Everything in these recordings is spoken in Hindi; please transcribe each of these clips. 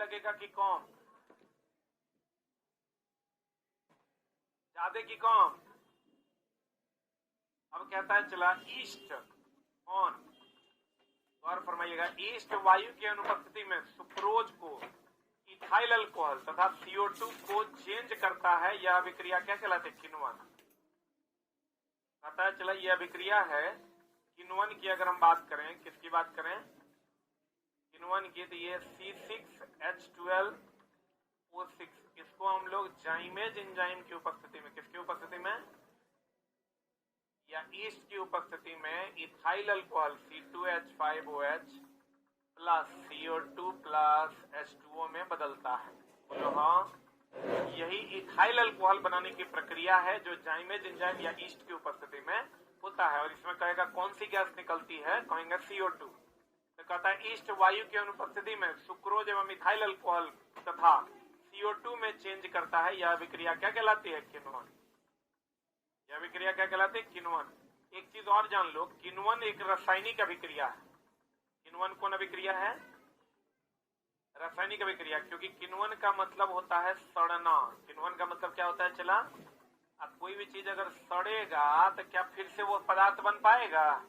लगेगा कि कम? ज्यादा कि कम? अब कहता है चला ईस्ट कौन, गौर फरमाइएगा, ईस्ट वायु की अनुपस्थिति में सुक्रोज को इथाइल अल्कोहल तथा CO2 को चेंज करता है। यह अभिक्रिया क्या कहलाती है? किण्वन। पता चला यह अभिक्रिया है किण्वन की। अगर हम बात करें, किसकी बात करें? किण्वन की, तो ये C6H12O6, इसको हम लोग जाइमेज एंजाइम की उपस्थिति में, किसकी उपस्थिति में? या ईस्ट की उपस्थिति में ethyl alcohol C2H5OH plus CO2 plus H2O में बदलता है। बोलो हाँ। यही इथाइल अल्कोहल बनाने की प्रक्रिया है जो जाइमेज एंजाइम या ईस्ट की उपस्थिति में होता है। और इसमें कहेगा कौन सी गैस निकलती है? कहेंगे CO2। तो कहता है ईस्ट वायु की अनुपस्थिति में सुक्रोज एवं इथाइल अल्कोहल तथा CO2 में चेंज करता है। यह अभिक्रिया क्या कहलाती है? किण्वन। यह अभिक्रिया क्या कहलाती है? किण्वन। एक चीज और जान लो, किण्वन एक रासायनिक अभिक्रिया है। किण्वन कौन अभिक्रिया है? रासायनिक अभिक्रिया, क्योंकि किण्वन का मतलब होता है सड़ना। किण्वन का मतलब क्या होता है? चला, अब कोई भी चीज अगर सड़ेगा तो क्या फिर से वो पदार्थ बन पाएगा?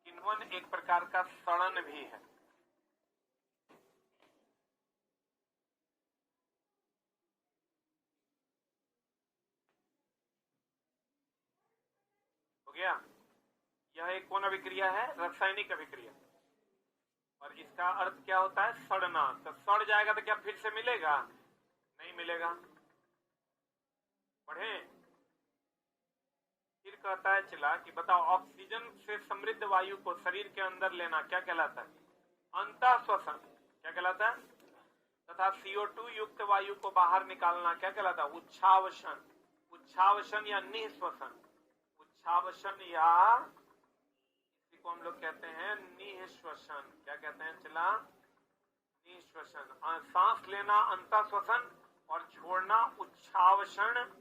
किण्वन एक प्रकार का सड़न भी है। हो गया? यह एक कौन अभिक्रिया है? रासायनिक अभिक्रिया। और इसका अर्थ क्या होता है? सड़ना। तो सड़ जाएगा तो क्या फिर से मिलेगा? नहीं मिलेगा। पढ़े? फिर कहता है चला कि बताओ, ऑक्सीजन से समृद्ध वायु को शरीर के अंदर लेना क्या कहलाता है? अंतःश्वसन। क्या कहलाता है? तथा CO2 युक्त वायु को बाहर निकालना क्या कहलाता है? उच्छावसन। उच्छावसन या निःश्वसन। उच्छावसन या इसी को हम लोग कहते हैं निःश्वसन। क्या कहते हैं चला? निःश्वसन। सांस लेना अंतःश्वसन और छोड़ना उच्छावसन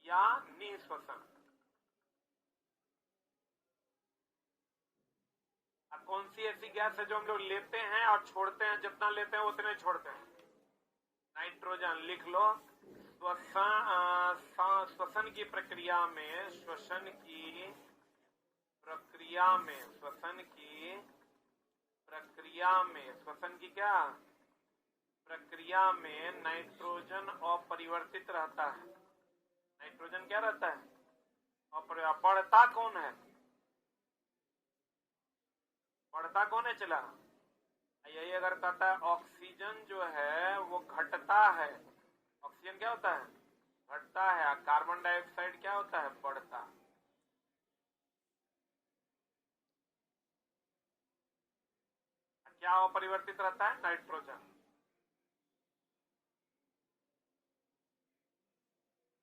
या निःश्वसन। कौन सी ऐसी गैस है जो हम लोग लेते हैं और छोड़ते हैं? जितना लेते हैं उतने छोड़ते हैं। नाइट्रोजन। लिख लो। श्वसन की प्रक्रिया में, श्वसन की प्रक्रिया में, श्वसन की प्रक्रिया में, श्वसन की क्या प्रक्रिया में नाइट्रोजन अपरिवर्तित रहता है। नाइट्रोजन क्या रहता है? अपरिवर्तित। बढ़ता कौन है? बढ़ता कौन है चला? यही अगर कहता है ऑक्सीजन जो है वो घटता है। ऑक्सीजन क्या होता है? घटता है। कार्बन डाइऑक्साइड क्या होता है? बढ़ता। क्या अपरिवर्तित रहता है? नाइट्रोजन।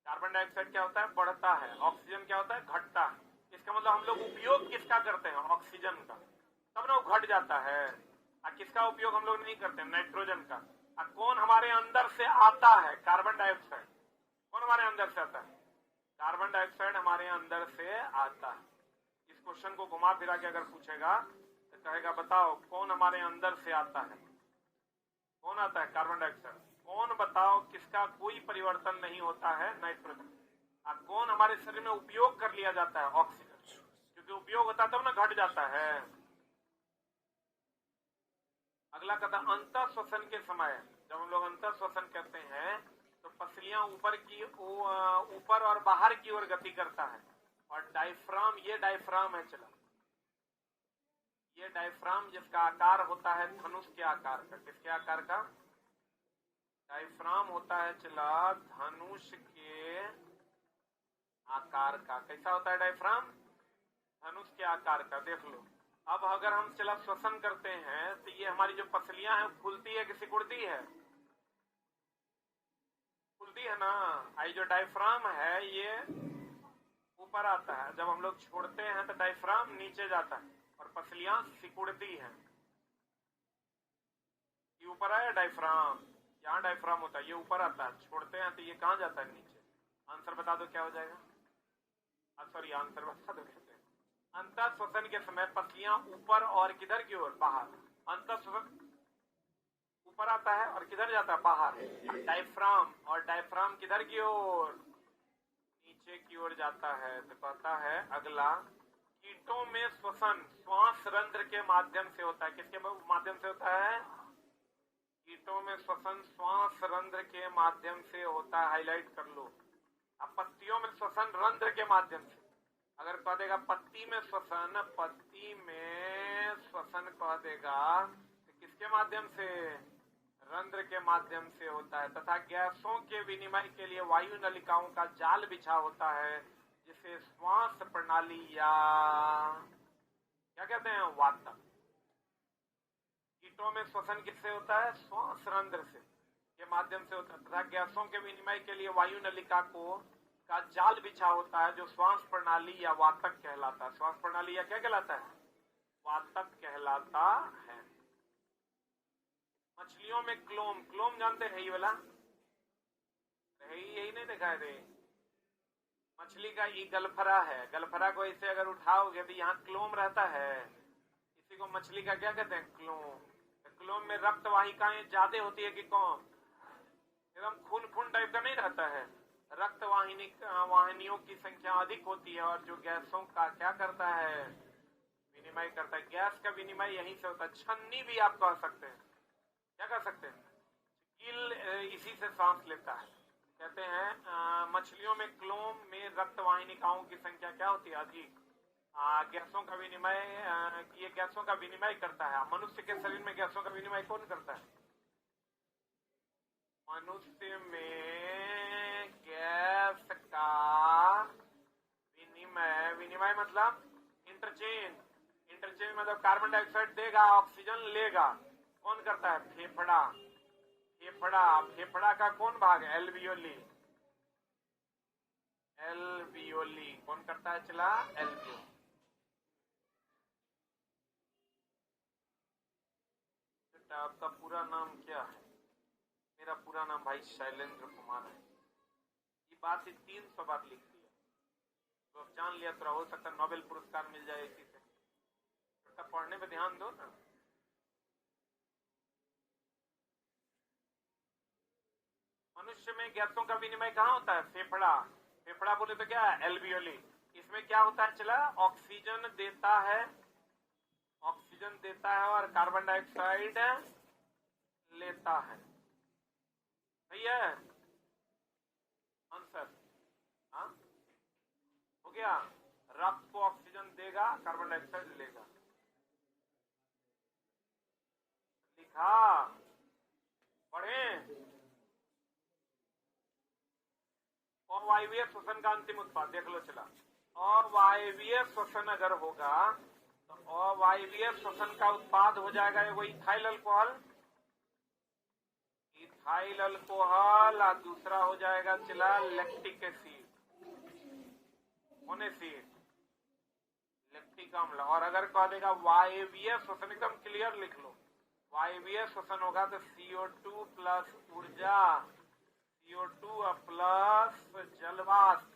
कार्बन डाइऑक्साइड क्या होता है? बढ़ता है। ऑक्सीजन क्या होता है? घटता है। इसका मतलब हम लोग उपयोग किसका करते हैं? ऑक्सीजन का। तब ना वो घट जाता है। किसका उपयोग हम लोग नहीं करते? नाइट्रोजन का। कौन हमारे अंदर से आता है? Carbon dioxide. कौन हमारे अंदर से आता है? कार्बन डाइऑक्साइड हमारे अंदर से आता है। इस क्वेश्चन को घुमा फिरा के अगर पूछेगा तो कहेगा बताओ कौन हमारे अंदर से आता है? कौन आता है? Carbon dioxide. कौन बताओ किसका कोई परिवर्तन नहीं होता है? नाइट्रोजन। कौन हमारे शरीर में उपयोग कर लिया जाता है? ऑक्सीजन। क्योंकि उपयोग होता है तब ना घट जाता है। अगला कहता अंतःश्वसन के समय, जब हम लोग अंतःश्वसन करते हैं तो पसलियां ऊपर और बाहर की ओर गति करता है। और डायफ्राम, ये डायफ्राम है चला, ये डायफ्राम जिसका आकार होता है धनुष के आकार का। किसके आकार का? डायफ्राम होता है चला धनुष के आकार का। कैसा होता है डायफ्राम? धनुष के आकार का। देख लो। अब अगर हम चला श्वसन करते हैं तो ये हमारी जो पसलियां हैं फूलती है कि सिकुड़ती है? फूलती है ना। आई जो डायफ्राम है ये ऊपर आता है। जब हम लोग छोड़ते हैं तो डायफ्राम नीचे जाता है और पसलियां सिकुड़ती हैं। ये ऊपर आया डायफ्राम। यहाँ डायफ्राम होता है, ये ऊपर आता है। छोड़ते हैं तो ये कहाँ जाता है? नीचे। आंसर बता दो क्या हो जाएगा? सॉरी, आंसर बता दो। कहते हैं अंतःश्वसन के समय पसलियां ऊपर और किधर की ओर? बाहर। अंतःश्वसन ऊपर आता है और किधर जाता है, बाहर। डायफ्राम, और डायफ्राम किधर की ओर, नीचे की ओर जाता है। तो कहता है अगला, कीटों में श्वसन श्वास रंध्र के माध्यम से होता है। किसके माध्यम से होता है, कीटों में श्वसन श्वास रंध्र के माध्यम से होता है। हाईलाइट कर लो। अब पत्तियों में श्वसन रंध्र के माध्यम से, अगर कह देगा पत्ती में श्वसन, पत्ती में श्वसन कह देगा तो किसके माध्यम से, रंध्र के माध्यम से होता है। तथा गैसों के विनिमय के लिए वायु नलिकाओं का जाल बिछा होता है, जिसे श्वास प्रणाली या क्या कहते हैं, वातक। कीटों में श्वसन किससे होता है, श्वास रंध्र से के माध्यम से होता है। तथा गैसों के विनिमय के लिए वायु नलिका का जाल बिछा होता है, जो श्वास प्रणाली या वातक कहलाता है। श्वास प्रणाली या क्या कहलाता है, वातक कहलाता है। मछलियों में क्लोम, क्लोम जानते हैं ये वाला, यही नहीं देखा है रे, मछली का ये गलफरा है। गलफरा को इसे अगर उठाओगे तो यहाँ क्लोम रहता है, इसी को मछली का क्या कहते हैं, क्लोम। तो क्लोम में रक्त वाहिकाएं ज्यादा होती है कि कम, एकदम खून खून टाइप का नहीं रहता है। रक्त वाहिनियों की संख्या अधिक होती है, और जो गैसों का क्या करता है, विनिमय करता है। गैस का विनिमय यहीं से होता है। छन्नी भी आप कह सकते हैं, क्या कह सकते हैं, कील इसी से सांस लेता है। कहते हैं मछलियों में क्लोम में रक्त वाहिनिकाओं की संख्या क्या होती है, अधिक। गैसों का विनिमय, ये गैसों का विनिमय करता है। मनुष्य के शरीर में गैसों का विनिमय कौन करता है, मनुष्य में गैस का विनिमय, विनिमय मतलब इंटरचेंज, इंटरचेंज मतलब कार्बन डाइऑक्साइड देगा, ऑक्सीजन लेगा, कौन करता है, फेफड़ा। फेफड़ा, फेफड़ा का कौन भाग है, एल्वियोली, एल्वियोली कौन करता है, चला एल्वियोली। आपका पूरा नाम क्या है, मेरा पूरा नाम भाई शैलेंद्र कुमार है। ये बात 300 बार लिख दिया, तो अब जान लिया, तो हो सकता नोबेल पुरस्कार मिल जाए इसी से। तो पढ़ने पे ध्यान दो ना। मनुष्य में गैसों का विनिमय कहाँ होता है, फेफड़ा। फेफड़ा बोले तो क्या है, एल्वियोली। इसमें क्या होता है, चला ऑक्सीजन देता है, ऑक्सीजन देता है और कार्बन डाइऑक्साइड लेता है। सही है आंसर, हाँ हो गया। रक्त को ऑक्सीजन देगा, कार्बन डाइऑक्साइड लेगा। लिखा, पढ़े। अवायवीय श्वसन का अंतिम उत्पाद देख लो, चला। अवायवीय श्वसन अगर होगा तो अवायवीय श्वसन का उत्पाद हो जाएगा वो इथाइल अल्कोहल, इथाइल अल्कोहल, और दूसरा हो जाएगा चला लैक्टिक एसिड, कौन एसिड, लैक्टिक अम्ल। और अगर कह देगा वायवीय श्वसन, एकदम क्लियर लिख लो, वायवीय श्वसन होगा तो CO2 प्लस ऊर्जा, CO2 प्लस जलवाष्प,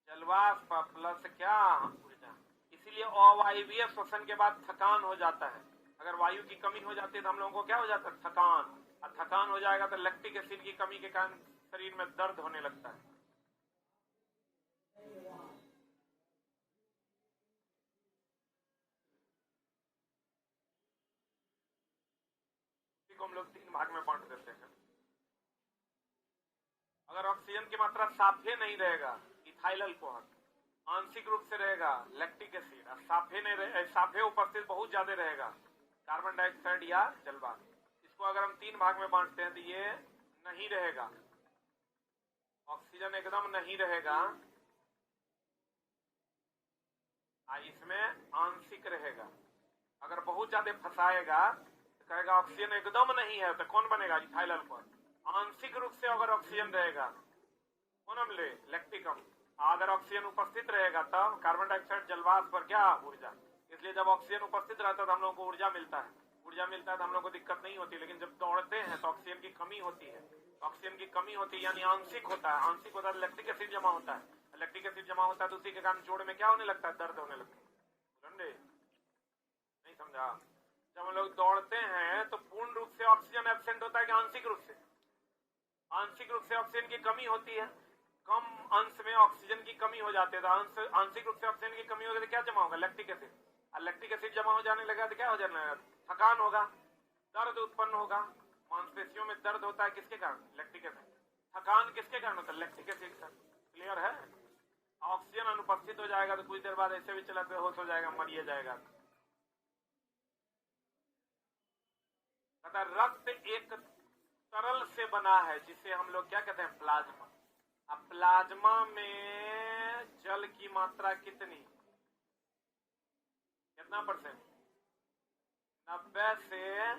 जलवाष्प प्लस क्या, ऊर्जा। इसीलिए अवायवीय श्वसन के बाद थकान हो जाता है। अगर वायु की कमी हो जाती है तो हम लोगों को क्या हो जाता है, थकान। और थकान हो जाएगा तो लैक्टिक एसिड की कमी के कारण शरीर में दर्द होने लगता है। इसी को हम लोग 3 भाग में बांट देते हैं। अगर ऑक्सीजन की मात्रा साफे नहीं रहेगा, इथाइल अल्कोहल आंशिक रूप से रहेगा लैक्टिक एसिड, और साफे नहीं रहे, साफे उपस्थित बहुत ज्यादा रहेगा, कार्बन डाइऑक्साइड या जलवाष्प। इसको अगर हम 3 भाग में बांटते हैं तो ये नहीं रहेगा, ऑक्सीजन एकदम नहीं रहेगा, इसमें आंशिक रहेगा। अगर बहुत ज्यादा फंसाएगा तो कहेगा ऑक्सीजन एकदम नहीं है, तो कौन बनेगा, इथाइल अल्कोहल। आंशिक रूप से अगर ऑक्सीजन रहेगा, कौन अम्ल, लैक्टिक अम्ल। अगर ऑक्सीजन उपस्थित रहेगा तब कार्बन डाइऑक्साइड जलवाष्प पर क्या, ऊर्जा। इसलिए जब ऑक्सीजन उपस्थित रहता है तो हम लोगों को ऊर्जा मिलता है, ऊर्जा मिलता है तो हम लोग को दिक्कत नहीं होती। लेकिन जब दौड़ते हैं तो ऑक्सीजन की कमी होती है, ऑक्सीजन की कमी होती है, यानी आंशिक होता है। आंशिक होता है लैक्टिक एसिड जमा होता है, लैक्टिक एसिड जमा होता है तो उसी के कारण जोड़ में क्या होने लगता है, दर्द होने लगता है। नहीं समझा, जब हम लोग दौड़ते हैं तो पूर्ण रूप से ऑक्सीजन एब्सेंट होता है कि आंशिक रूप से? आंशिक रूप से ऑक्सीजन की कमी होती है, कम अंश में ऑक्सीजन की कमी हो जाती है। तो आंशिक रूप से ऑक्सीजन की कमी होगी तो क्या जमा होगा? Lactic acid. और लैक्टिक एसिड जमा हो जाने लगा तो क्या हो जाना है? थकान होगा, दर्द उत्पन्न होगा, मांसपेशियों में दर्द होता है, किसके कारण? Lactic acid. थकान किसके कारण होता है? लैक्टिक एसिड का। क्लियर है? ऑक्सीजन अनुपस्थित हो जाएगा तो कुछ देर बाद ऐसे भी चला बेहोश हो जाएगा, मरिए जाएगा। रक्त एक तरल से बना है जिसे हम लोग क्या कहते हैं? प्लाज्मा। अब प्लाज्मा में जल की मात्रा कितनी? कितना परसेंट? 90 से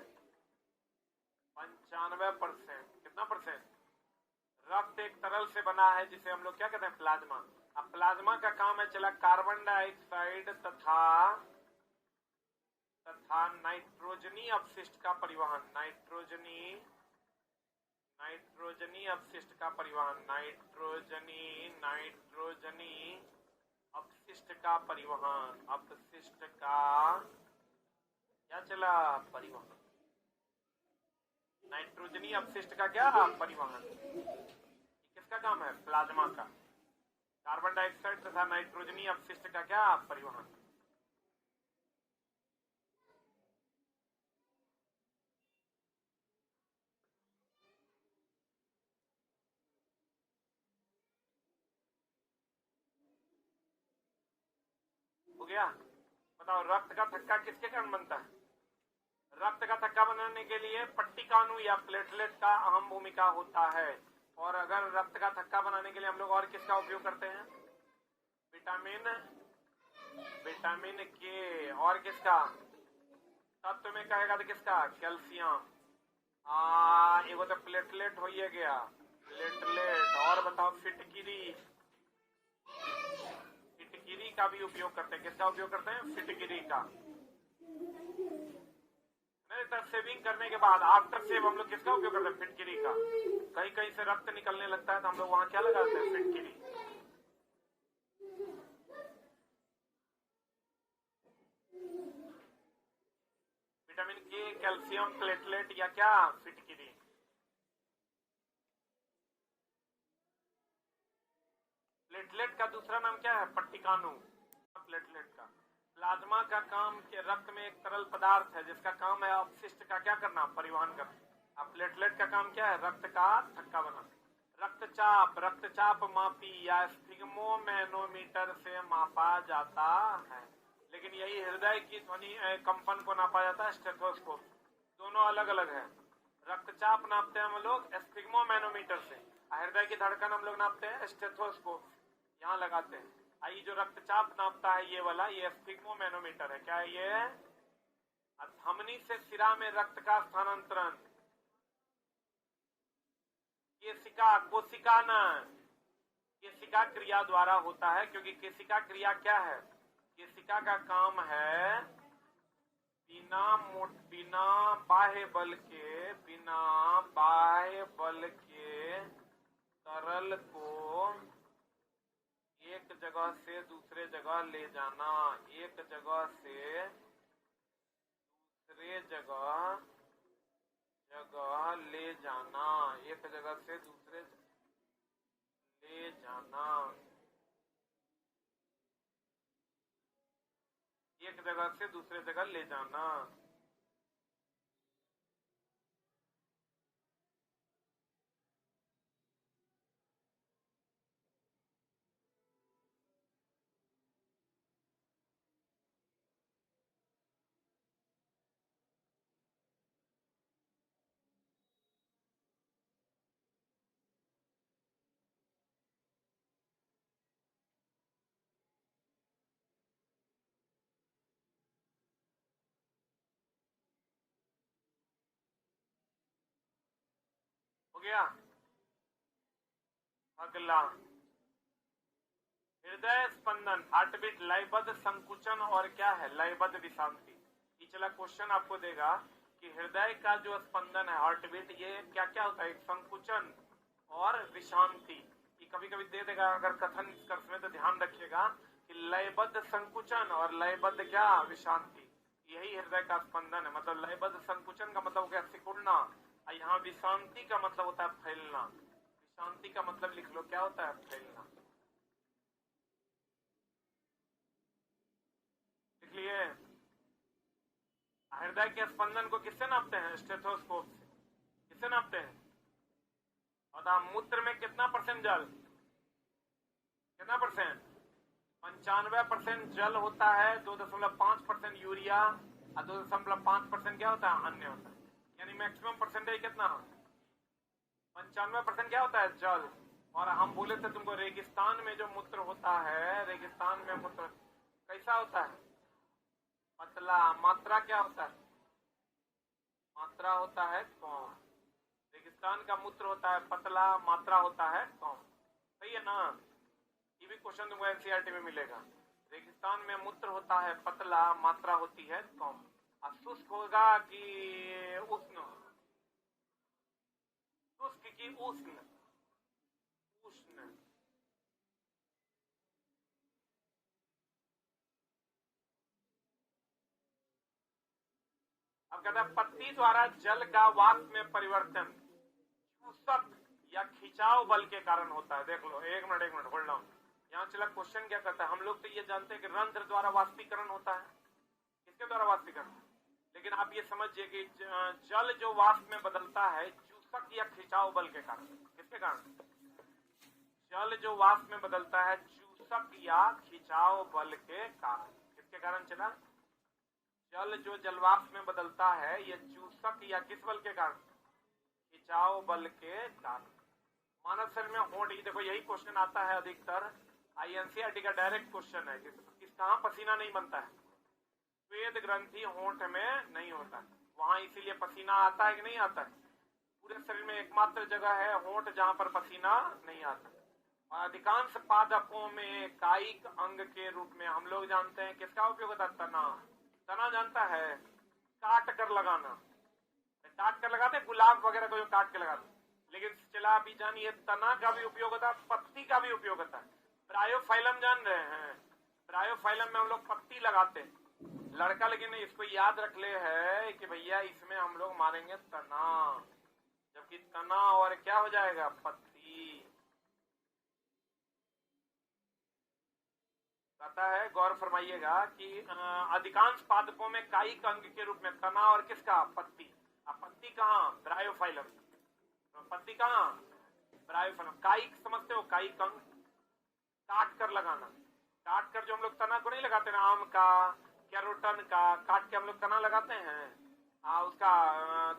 95%। कितना परसेंट? रक्त एक तरल से बना है जिसे हम लोग क्या कहते हैं? प्लाज्मा। अब प्लाज्मा का काम है चला कार्बन डाइऑक्साइड तथा नाइट्रोजनी अपशिष्ट का परिवहन। नाइट्रोजनी अपशिष्ट का परिवहन। नाइट्रोजनी अपशिष्ट का परिवहन। अपशिष्ट का क्या चला? परिवहन। नाइट्रोजनी अपशिष्ट का क्या? परिवहन। किसका काम है? प्लाज्मा का। कार्बन डाइऑक्साइड तथा नाइट्रोजनी अपशिष्ट का क्या? परिवहन। हो गया? बताओ, रक्त का थक्का किसके कारण बनता है? रक्त का थक्का बनाने के लिए पट्टिकाणु या प्लेटलेट का अहम भूमिका होता है। और अगर रक्त का थक्का बनाने के लिए हम लोग और किसका उपयोग करते हैं? विटामिन के। और किसका? तत्व में कहेगा तो किसका? कैल्शियम। एगो तो प्लेटलेट हो ही गया, प्लेटलेट। और बताओ, फिटकिरी का भी उपयोग करते हैं। किसका उपयोग करते हैं? फिटकिरी का। सेविंग करने के बाद आफ्टर सेव हम लोग किसका उपयोग करते हैं? फिटकिरी का। कहीं कहीं से रक्त निकलने लगता है तो हम लोग वहां क्या लगाते हैं? फिटकिरी। विटामिन के, कैल्शियम, प्लेटलेट या क्या? फिटकिरी। प्लेटलेट का दूसरा नाम क्या है? पट्टिकाणु। प्लेटलेट का। प्लाज्मा का काम के रक्त में एक तरल पदार्थ है जिसका काम है अपशिष्ट का क्या करना? परिवहन करना। अब प्लेटलेट का काम क्या है? रक्त का थक्का बनाना। रक्तचाप मापी या स्फिग्मोमैनोमीटर से मापा जाता है, लेकिन यही हृदय की ध्वनि कंपन को नापा जाता है स्टेथोस्कोप। दोनों अलग अलग है। रक्तचाप नापते हैं हम लोग स्फिग्मोमैनोमीटर से, हृदय की धड़कन हम लोग नापते हैं स्टेथोस्कोप, यहाँ लगाते हैं। ये जो रक्तचाप नापता है ये वाला, ये स्फिग्मोमैनोमीटर है। क्या है ये? धमनी से सिरा में रक्त का स्थानांतरण केशिका क्रिया द्वारा होता है, क्योंकि केशिका क्रिया क्या है? केशिका का काम है बिना बाह्य बल के तरल को एक जगह से दूसरे जगह ले जाना। एक जगह से दूसरे जगह ले जाना। एक जगह से दूसरे ले जाना। एक जगह से दूसरे जगह ले जाना। हो गया? अगला, हृदय स्पंदन, हार्टबीट, लयबद्ध संकुचन और क्या है? लयबद्ध विश्रांति। पिछला क्वेश्चन आपको देगा कि हृदय का जो स्पंदन है, हार्टबीट, ये क्या क्या होता है? संकुचन और विश्रांति। ये कभी कभी दे देगा अगर कथन निष्कर्ष में, तो ध्यान रखिएगा कि लयबद्ध संकुचन और लयबद्ध क्या? विश्रांति। यही हृदय का स्पंदन है। मतलब लयबद्ध संकुचन का मतलब हो गया सिकुड़ना, और यहाँ विश्रांति का मतलब होता है फैलना। विश्रांति का मतलब लिख लो, क्या होता है? फैलना। इसलिए हृदय के स्पंदन को किससे नापते हैं? स्टेथोस्कोप से। किससे नापते हैं? और मूत्र में कितना परसेंट जल? कितना परसेंट? 95% जल होता है, 2.5% यूरिया और 2.5% क्या होता है? अन्य होता है। यानी मैक्सिमम परसेंटेज कितना? 95% क्या होता है? जल। और हम बोले थे तुमको रेगिस्तान में जो मूत्र होता है, रेगिस्तान में मूत्र कैसा होता है? पतला। मात्रा क्या होता है? मात्रा होता है कम। रेगिस्तान का मूत्र होता है पतला, मात्रा होता है कम। सही है ना? ये भी क्वेश्चन तुमको एनसीईआरटी में मिलेगा। रेगिस्तान में मूत्र होता है पतला, मात्रा होती है कम। और शुष्क होगा कि उष्ण? शुष्क की उष्ण? उष्ण। अब कहता है पत्ती द्वारा जल का वाष्प में परिवर्तन चूसक या खिंचाव बल के कारण होता है। देख लो, एक मिनट होल्ड ऑन। यहाँ चला क्वेश्चन क्या करता है? हम लोग तो ये जानते हैं कि रंध्र द्वारा वाष्पीकरण होता है। किसके द्वारा वाष्पीकरण? लेकिन आप ये समझिए कि जल जो वाष्प में बदलता है चूसक या खिंचाव बल के कारण। किसके कारण? जल जो वाष्प में बदलता है चूसक या खिंचाव बल के कारण। किसके कारण चला? जल जो जलवाष्प में बदलता है ये चूसक या किस बल के कारण? खिंचाव बल के कारण। मानव शरीर में होंठ, देखो यही क्वेश्चन आता है अधिकतर, आईएनसीईआरटी का डायरेक्ट क्वेश्चन है कि कहां पसीना नहीं बनता है? श्वेत ग्रंथि होंठ में नहीं होता है, वहां इसीलिए पसीना आता है कि नहीं आता है? पूरे शरीर में एकमात्र जगह है होंठ जहां पर पसीना नहीं आता। और अधिकांश पादपों में कायिक अंग के रूप में हम लोग जानते हैं किसका उपयोग होता है? तना। तना जानता है? काट कर लगाना। काट कर लगाते हैं गुलाब वगैरह को, जो काट के लगाते। लेकिन चला अभी जानिए तना का भी उपयोग होता है, पत्ती का भी उपयोग होता है। ब्रायोफाइलम जान रहे हैं? ब्रायोफाइलम में हम लोग पत्ती लगाते हैं लड़का, लेकिन इसको याद रख ले है कि भैया इसमें हम लोग मारेंगे तना, जबकि तना और क्या हो जाएगा? पत्ती। कहता है, गौर फरमाइएगा कि अधिकांश पादपों में कायिक अंग के रूप में तना और किसका? पत्ती। अब पत्ती कहाँ? ब्रायोफाइलम। पत्ती कहाँ? ब्रायोफाइलम। कायिक समझते हो? कायिक अंग काट कर लगाना। काट कर जो हम लोग तना को नहीं लगाते ना, आम का, कैरोटन का काट के हम लोग तना लगाते हैं, उसका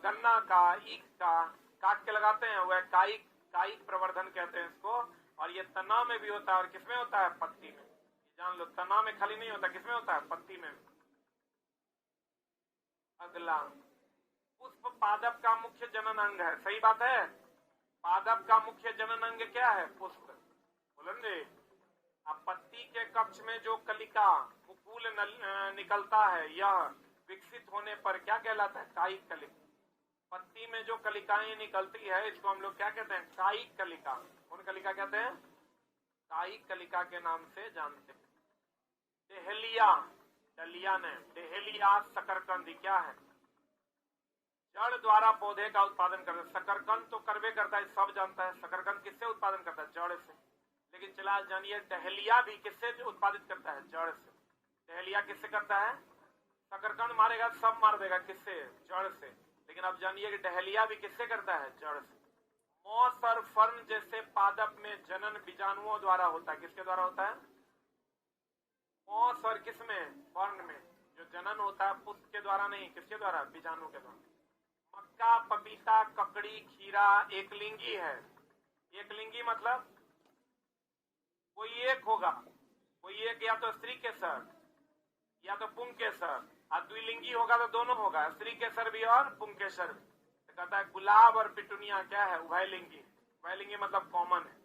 गन्ना का, ईख का काट के लगाते हैं, वह कायिक कायिक प्रवर्धन कहते हैं इसको। और ये तना में भी होता है, और किसमें होता है? पत्ती में। जान लो, तना में खाली नहीं होता, किसमें होता है? पत्ती में। अगला, पुष्प पादप का मुख्य जनन अंग है। सही बात है? पादप का मुख्य जनन अंग क्या है? पुष्प। बोलेंगे अब पत्ती के कक्ष में जो कलिका मुकुल निकलता है, यह विकसित होने पर क्या कहलाता है? कायिक कलिका। पत्ती में जो कलिकाएं निकलती है इसको हम लोग क्या कहते हैं? कायिक कलिका। कौन कलिका कहते हैं? कायिक कलिका के नाम से जानते हैं। डेहलिया, डलिया ने, डेहलिया शकरकंद क्या है? जड़ द्वारा पौधे का उत्पादन करता है। शकरकंद तो करवे करता है, सब जानता है। शकरकंद किससे उत्पादन करता है? जड़ से। लेकिन चला जानिए डहलिया भी किससे उत्पादित करता है? जड़ से। डहलिया किससे करता है? शकरकंद मारेगा सब मार देगा, किससे? जड़ से। लेकिन अब जानिए कि डहलिया भी किससे करता है? जड़ से। मॉस और फर्न जैसे पादप में जनन बीजाणुओं द्वारा होता है। किसके द्वारा होता है? मॉस और किसमें? फर्न में जो जनन होता है पुष्प के द्वारा नहीं, किसके द्वारा? बीजाणु के द्वारा। मक्का, पपीता, ककड़ी, खीरा एकलिंगी है। एकलिंगी मतलब कोई एक होगा, कोई एक या तो स्त्री के सर या तो पुंकेसर, और द्विलिंगी होगा तो दोनों होगा, स्त्री केसर भी और पुंकेसर भी। तो कहता है गुलाब और पिटूनिया क्या है? उभयलिंगी। उभयलिंगी मतलब कॉमन है।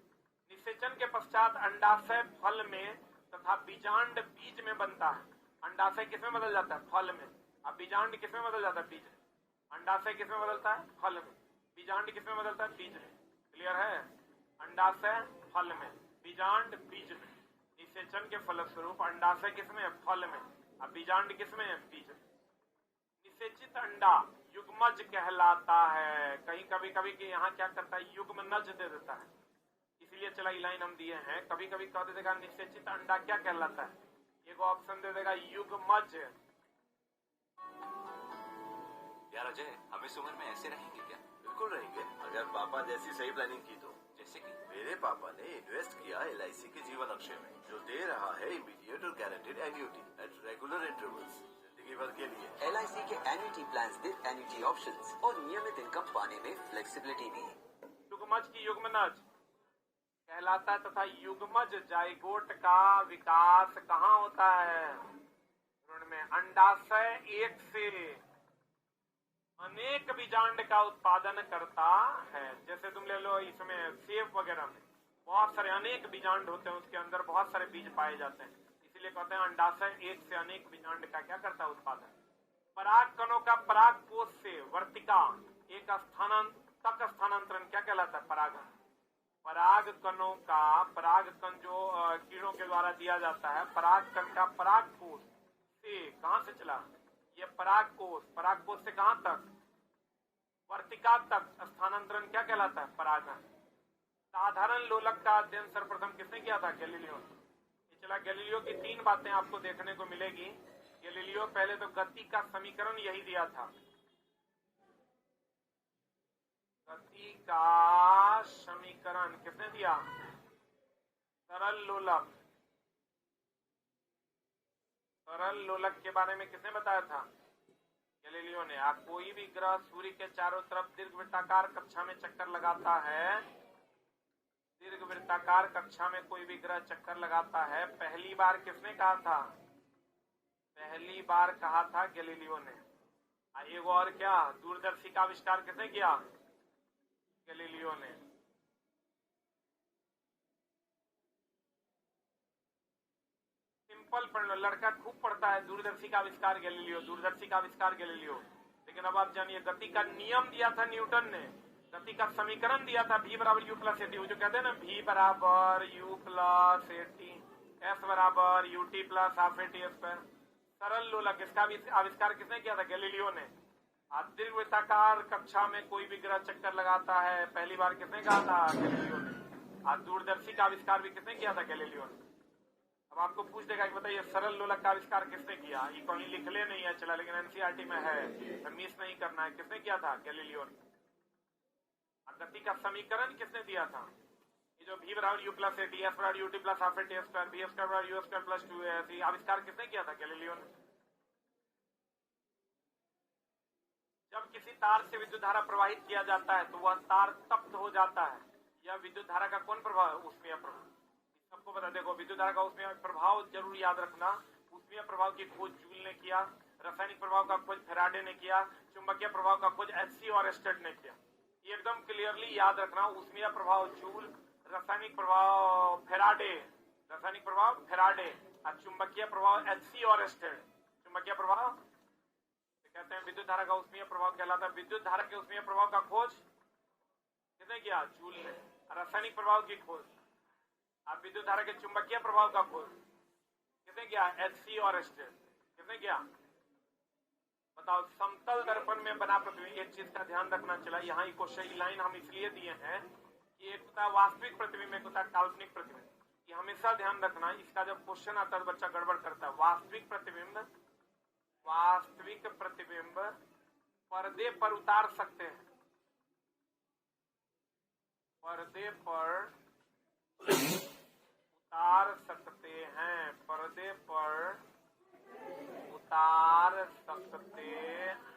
निषेचन के पश्चात अंडाशय फल में तथा बीजांड बीज में बनता है। अंडाशय किसमें बदल जाता है? फल में। अब बीजांड किसमें बदल जाता है? बीज में। अंडाशय किसमें बदलता है? फल में। बीजांड किसमें बदलता है? बीज में। क्लियर है? अंडाशय फल में, बीजांड बीज में। निषेचन के फलस्वरूप अंडाशय किसमें है? फल में। अब बीजांड किसमें है? बीज में। निषेचित अंडा युग्मज कहलाता है। कहीं कभी कभी कि यहाँ क्या करता है, युग्मनज दे देता है, इसलिए चला लाइन हम दिए हैं। कभी कभी कह दे देगा निषेचित अंडा क्या कहलाता है, एक ऑप्शन दे देगा युग्मज। यार अजय, हम इस उम्र में ऐसे रहेंगे क्या? बिल्कुल रहेंगे, अगर पापा जैसी सही प्लानिंग की तो। जैसे कि मेरे पापा ने इन्वेस्ट किया LIC के जीवन अक्षय में, जो दे रहा है इमीडिएट और guaranteed annuity at regular intervals जिंदगी भर के लिए। LIC के एन्युटी प्लान्स दे एन्युटी ऑप्शंस और नियमित इनकम पाने में फ्लेक्सिबिलिटी भी। युग्मज की युग्मनज कहलाता है तथा युग्मज जाइगोट का विकास कहाँ होता है, भ्रूण में। अंडाशय एक से अनेक बीजांड का उत्पादन करता है। जैसे तुम ले लो, इसमें सेब वगैरह में बहुत सारे अनेक बीजांड होते हैं, उसके अंदर बहुत सारे बीज पाए जाते हैं, इसीलिए कहते हैं अंडाशय एक से अनेक बीजांड का क्या करता है, उत्पादन। पराग कणों का पराग कोष से वर्तिका एक तक स्थानांतरण क्या कहलाता है, परागन। पराग कणों का पराग कण जो कीड़ों के द्वारा दिया जाता है, पराग कण का पराग कोष से कहां से चला, ये पराग कोष से कहां तक, वर्तिका तक स्थानांतरण क्या कहलाता है, परागन। साधारण लोलक का अध्ययन सर्वप्रथम किसने किया था, गैलीलियो। ये चला गैलीलियो की तीन बातें आपको देखने को मिलेगी। गैलीलियो पहले तो गति का समीकरण यही दिया था, गति का समीकरण किसने दिया, सरल लोलक के बारे में किसने बताया था, गैलीलियो ने। आप कोई भी ग्रह सूर्य के चारों तरफ दीर्घवृत्ताकार कक्षा में चक्कर लगाता है, दीर्घवृत्ताकार कक्षा में कोई भी ग्रह चक्कर लगाता है, पहली बार किसने कहा था, पहली बार कहा था गैलीलियो ने। एक और क्या, दूरदर्शी का आविष्कार किसने किया, गैलीलियो ने। सिंपल पढ़ लो, लड़का खूब पढ़ता है, दूरदर्शी का आविष्कार गैलीलियो, दूरदर्शी का आविष्कार गैलीलियो। लेकिन अब आप जानिए, गति का नियम दिया था न्यूटन ने, गति का समीकरण दिया था V बराबर U प्लस AT, जो कहते हैं ना V बराबर U प्लस AT, S बराबर UT plus half AT square. सरल लोलक, इसका आविष्कार किसने किया था, गैलीलियो ने। दीर्घवृत्ताकार कक्षा में कोई भी ग्रह चक्कर लगाता है, पहली बार किसने कहा था, गैलीलियो ने। दूरदर्शी का आविष्कार भी किसने किया था, गैलीलियो ने। अब आपको पूछ देगा कि बताइए सरल लोलक का आविष्कार किसने किया, ये कहीं लिख ले नहीं है, चला, लेकिन NCERT में है, तो मिस नहीं करना है। किसने किया था, गैलीलियो ने। गति का समीकरण किसने दिया था, ये जो V बराबर U प्लस AT, S बराबर UT plus half AT square, V square बराबर U स्क्वायर प्लस 2AS, आविष्कार किसने किया था, गैलीलियो ने। जब किसी तार से विद्युत धारा प्रवाहित किया जाता है तो वह तार तप्त हो जाता है। यह विद्युत धारा का कौन प्रभाव है, ऊष्मीय प्रभाव। सबको बता, देखो विद्युत धारा का ऊष्मीय प्रभाव जरूर याद रखना। ऊष्मीय प्रभाव की खोज जूल ने किया, रासायनिक प्रभाव का खोज फेराडे ने किया, चुंबकीय प्रभाव का खोज HC और स्टेड ने किया। ये एकदम क्लियरली याद रखना, ऊष्मीय प्रभाव जूल, रासायनिक प्रभाव फेराडे, और चुंबकीय प्रभाव HC और स्टेड। चुंबकीय प्रभाव कहते हैं विद्युत धारा का ऊष्मीय प्रभाव कहलाता है। विद्युत धारा के ऊष्मीय प्रभाव का खोज किसने किया, जूल ने। रासायनिक प्रभाव की खोज, अब विद्युत धारा के चुंबकीय प्रभाव का खोज किसने किया, HC और स्टेड। किसने किया, बताओ। समतल दर्पण में बना प्रतिबिंब, एक चीज का ध्यान रखना चला, यहाँ क्वेश्चन लाइन हम इसलिए दिए हैं कि एक होता है वास्तविक प्रतिबिंब, एक होता है काल्पनिक प्रतिबिंब। ये हमेशा ध्यान रखना, इसका जब क्वेश्चन आता है बच्चा गड़बड़ करता है। वास्तविक प्रतिबिंब पर्दे पर उतार सकते हैं, पर्दे पर उतार सकते हैं, पर्दे पर उतार सकते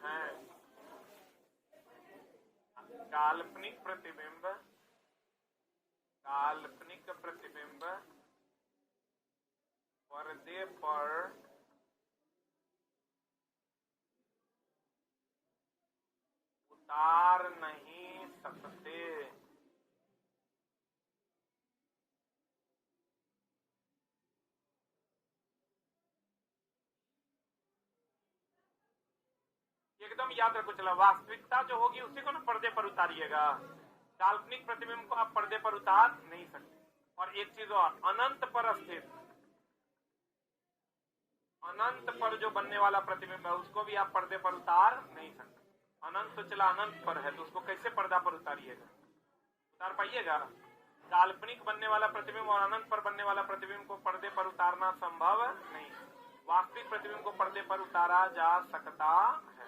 हैं। काल्पनिक प्रतिबिंब पर्दे पर उतार नहीं सकते। एकदम याद रखो, चला, वास्तविकता जो होगी उसी को ना पर्दे पर उतारिएगा, काल्पनिक प्रतिबिंब को आप पर्दे पर उतार नहीं सकते। और एक चीज और, अनंत पर स्थित अनंत पर जो बनने वाला प्रतिबिंब है उसको भी आप पर्दे पर उतार नहीं सकते। अनंत तो चला अनंत पर है, तो उसको कैसे पर्दा पर उतारिएगा? उतार पाइएगा? काल्पनिक बनने वाला प्रतिबिंब और अनंत पर बनने वाला प्रतिबिंब को पर्दे पर उतारना संभव नहीं। वास्तविक प्रतिबिंब को पर्दे पर उतारा जा सकता है।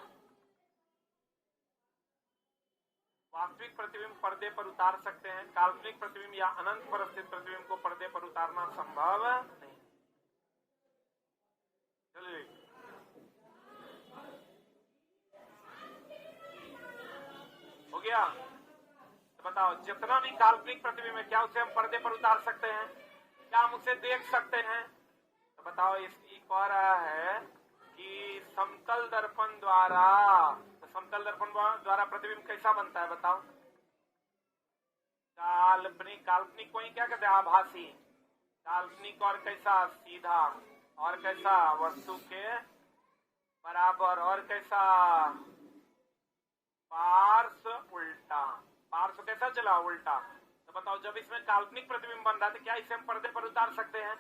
वास्तविक प्रतिबिंब पर्दे पर उतार सकते हैं, काल्पनिक प्रतिबिंब या अनंत पर स्थित प्रतिबिंब को पर्दे पर उतारना संभव नहीं। चलिए, हो गया? तो बताओ, जितना भी काल्पनिक प्रतिबिंब है क्या उसे हम पर्दे पर उतार सकते हैं? क्या हम उसे देख सकते हैं? तो बताओ, एक और आया है कि समतल दर्पण द्वारा, तो समतल दर्पण द्वारा प्रतिबिंब कैसा बनता है बताओ? काल्पनिक, काल्पनिक को ही क्या कहते हैं? आभासी। काल्पनिक और कैसा? सीधा। और कैसा? वस्तु के बराबर। और कैसा? पार्श्व उल्टा। पार्श्व कैसा चला? उल्टा। तो बताओ, जब इसमें काल्पनिक प्रतिबिंब बन रहा है तो क्या इसे हम पर्दे पर उतार सकते हैं?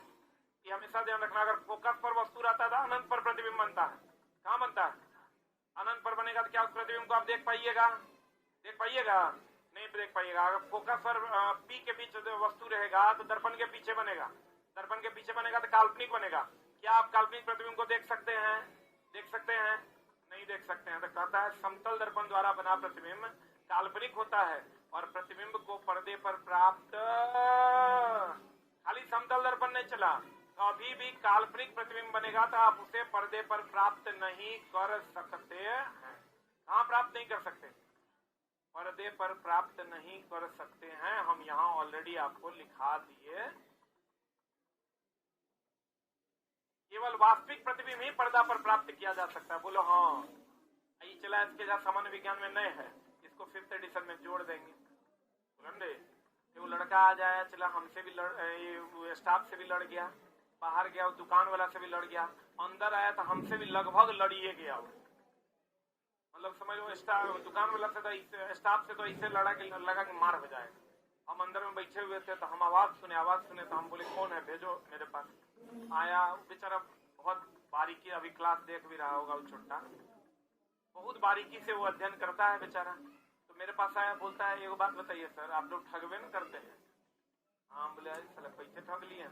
ये हमेशा ध्यान रखना। अगर फोकस पर वस्तु रहता था, अनंत पर प्रतिबिंब बनता है। कहाँ बनता है? अनंत पर बनेगा तो क्या उस प्रतिबिंब को आप देख पाइएगा? देख पाइएगा? नहीं देख पाइएगा। अगर फोकस पर पी के बीच वस्तु रहेगा तो दर्पण के पीछे बनेगा। दर्पण के पीछे बनेगा तो काल्पनिक बनेगा। क्या आप काल्पनिक प्रतिबिंब को देख सकते हैं? देख सकते हैं? नहीं देख सकते हैं। तो कहता है समतल दर्पण द्वारा बना प्रतिबिंब काल्पनिक होता है और प्रतिबिंब को पर्दे पर प्राप्त, खाली समतल दर्पण नहीं चला, कभी भी काल्पनिक प्रतिबिंब बनेगा तो आप उसे पर्दे पर प्राप्त नहीं कर सकते हैं। कहाँ प्राप्त नहीं कर सकते? पर्दे पर प्राप्त नहीं कर सकते हैं। हम यहाँ ऑलरेडी आपको लिखा दिए। केवल वास्तविक प्रतिबिंब ही पर्दा पर प्राप्त किया जा सकता है। बोलो हाँ। ये चला, इसके साथ सामान्य विज्ञान में नए है, इसको 5th एडिशन में जोड़ देंगे। बोलेंगे वो लड़का आ जाए, चला हमसे भी स्टाफ से भी लड़ गया, बाहर गया, दुकान वाला से भी लड़ गया, अंदर आया तो हमसे भी लगभग लड़िए गया। मतलब समझ लो, दुकान वाला से तो स्टाफ से तो ऐसे लगा कि मार हो जाएगा। हम अंदर में बैठे हुए थे तो हम आवाज सुने तो हम बोले कौन है, भेजो मेरे पास। आया बेचारा, बहुत बारीकी, अभी क्लास देख भी रहा होगा वो छोटा, बहुत बारीकी से वो अध्ययन करता है बेचारा। तो मेरे पास आया, बोलता है एगो बात बताइए सर, आप लोग ठगवे न करते हैं? हाँ। बोले साला पैसे ठग लिए।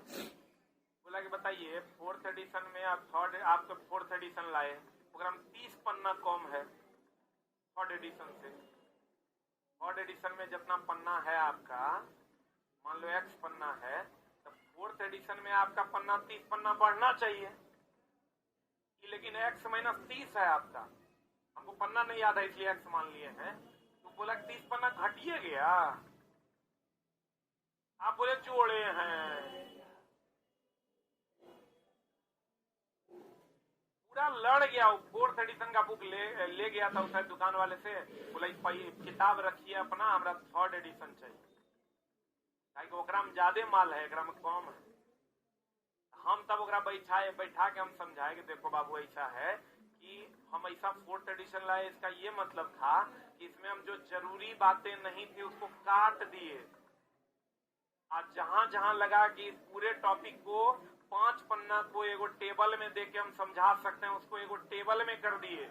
बोला कि बताइए 4th एडिशन में आप आपको 4th एडिशन लाए, प्रोग्राम 30 पन्ना कम है 3rd एडिशन से। 3rd एडिशन में जितना पन्ना है आपका, मान लो X पन्ना है, तो 4th एडिशन में आपका पन्ना 30 पन्ना बढ़ना चाहिए, लेकिन X - 30 है आपका। हमको पन्ना नहीं याद है इसलिए X मान लिए हैं। तो बोला 30 पन्ना घटिए गया। आप बोले जोड़े हैं। पूरा लड़ गया। 4th एडिशन का बुक ले गया था उस दुकान वाले से, बोला किताब रखिए अपना, हमरा 3rd एडिशन चाहिए, ताकि ओकरा में ज्यादा माल है, एकरा में कम है। हम तब ओकरा बैठा के हम समझाए कि देखो बाबू, ऐसा है कि हम ऐसा 4th एडिशन लाए, इसका ये मतलब था कि इसमें हम जो जरूरी बातें नहीं थी उसको काट दिए। आज जहां जहां लगा कि इस पूरे टॉपिक को 5 पन्ना को एगो टेबल में देके हम समझा सकते हैं, उसको एगो टेबल में कर दिए।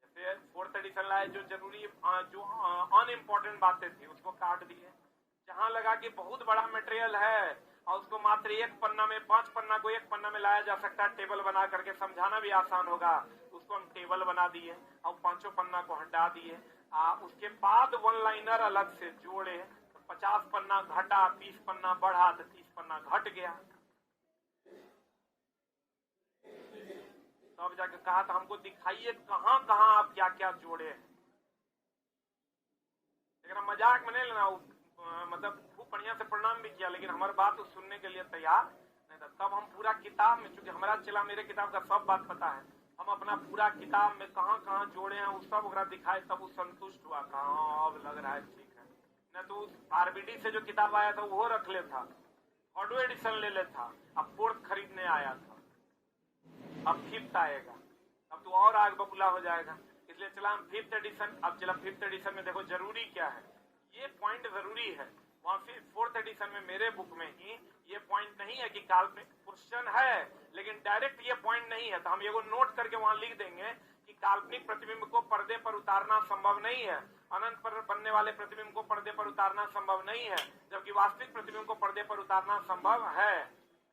जैसे 4th एडिशन लाए, जो जरूरी, जो अनइम्पोर्टेंट बातें थी उसको काट दिए। जहां लगा कि बहुत बड़ा मटेरियल है और उसको मात्र 1 पन्ना में, 5 पन्ना को 1 पन्ना में लाया जा सकता है, टेबल बना करके समझाना भी आसान होगा, उसको हम टेबल बना दिए और 5 पन्ना को हटा दिए। उसके बाद 1 लाइनर अलग से जोड़े, तो 50 पन्ना घटा, 30 पन्ना बढ़ा, तो 30 पन्ना घट गया। तब जाके कहा था हमको दिखाइए कहां कहां आप क्या क्या जोड़े हैं। लेकिन मजाक में नहीं लेना, मतलब खूब बढ़िया से प्रणाम भी किया, लेकिन हमारी बात तो सुनने के लिए तैयार नहीं था। तब हम पूरा किताब में, चूंकि हमारा चला मेरे किताब का सब बात पता है, हम अपना पूरा किताब में कहां कहां जोड़े हैं वो सब ओकरा दिखाए, तब वो संतुष्ट हुआ, कहा अब लग रहा है ठीक है। न तो उस RBD से जो किताब आया था वो रख ले था, 3rd एडिशन ले ले था, अब 4th खरीदने आया था, अब 5th आएगा, अब तो और आग बबूला हो जाएगा। इसलिए चला हम 5th एडिशन, अब चला 5th एडिशन में देखो जरूरी क्या है, ये पॉइंट जरूरी है। और फिर 4th एडिशन में मेरे बुक में ही ये पॉइंट नहीं है कि काल्पनिक क्वेश्चन है, लेकिन डायरेक्ट ये पॉइंट नहीं है, तो हम ये नोट करके वहां लिख देंगे कि काल्पनिक प्रतिबिंब को पर्दे पर उतारना संभव नहीं है, अनंत पर बनने वाले प्रतिबिंब को पर्दे पर उतारना संभव नहीं है, जबकि वास्तविक प्रतिबिंब को पर्दे पर उतारना संभव है।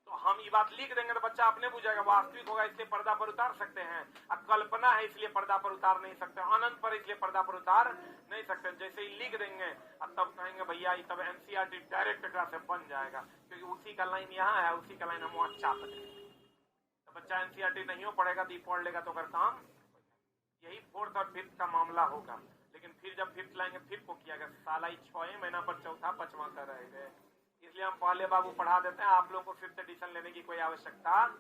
तो हम ये बात लिख देंगे तो बच्चा अपने बुझेगा, वास्तविक होगा इसलिए पर्दा पर उतार सकते हैं, अब कल्पना है इसलिए पर्दा पर उतार नहीं सकते, अनंत पर इसलिए पर्दा पर उतार नहीं सकते। जैसे ही लिख देंगे अब तब कहेंगे भैया ये तब एनसीईआरटी डायरेक्ट एकरा से बन जाएगा, क्योंकि उसी का लाइन यहाँ है, उसी का लाइन हम वहां चाप देंगे। तो बच्चा एनसीईआरटी नहीं हो पड़ेगा तो पढ़ लेगा तो अगर काम, यही 4th और 5th का मामला होगा। लेकिन फिर जब 5th लाएंगे फिर को किया गया, साला 6 महीना पर चौथा 5वां कर रहे थे, इसलिए हम पहले बाबू पढ़ा देते हैं, आप लोगों को 5th एडिशन लेने की कोई आवश्यकता नहीं।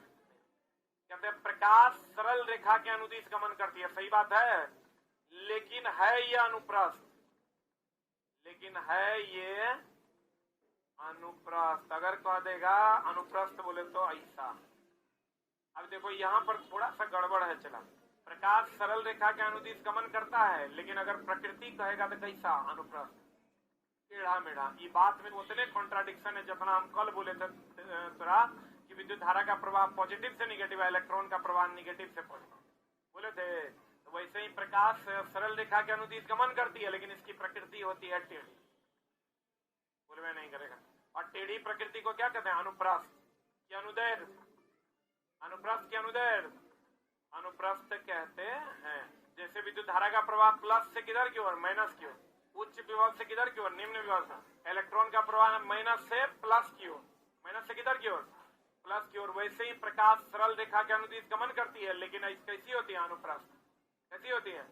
कहते हैं प्रकाश सरल रेखा के अनुदिश गमन करती है, सही बात है, लेकिन है ये अनुप्रस्थ, लेकिन है ये अनुप्रस्थ। अगर कह देगा अनुप्रस्थ बोले तो ऐसा, अब देखो यहां पर थोड़ा सा गड़बड़ है, चला प्रकाश सरल रेखा के अनुदिश गमन करता है, लेकिन अगर प्रकृति कहेगा तो कैसा, अनुप्रस्थ, टेढ़ा मेढ़ा। ये बात में उतने कॉन्ट्राडिक्शन है जितना हम कल बोले थे तोरा कि विद्युत धारा का प्रवाह पॉजिटिव से निगेटिव है, इलेक्ट्रॉन का प्रवाह निगेटिव से पॉजिटिव बोले थे। तो वैसे ही प्रकाश सरल रेखा के अनुदिश गमन करती है, लेकिन इसकी प्रकृति होती है टेढ़ी, बोलवे नहीं करेगा। और टेढ़ी प्रकृति को क्या कहते हैं, अनुप्रस्थ की अनुदैर्घ्य, अनुप्रस्थ की अनुदैर्घ्य, अनुप्रस्थ कहते हैं। जैसे विद्युत धारा का प्रवाह प्लस से किधर की ओर, माइनस की ओर, उच्च विभव से किधर की ओर, निम्न विभव से। इलेक्ट्रॉन का प्रवाह माइनस से प्लस की ओर, माइनस से किधर की ओर, प्लस की ओर। वैसे ही प्रकाश सरल रेखा के अनुदिश गमन करती है, लेकिन कैसी होती है, अनुप्रस्थ। कैसी होती है,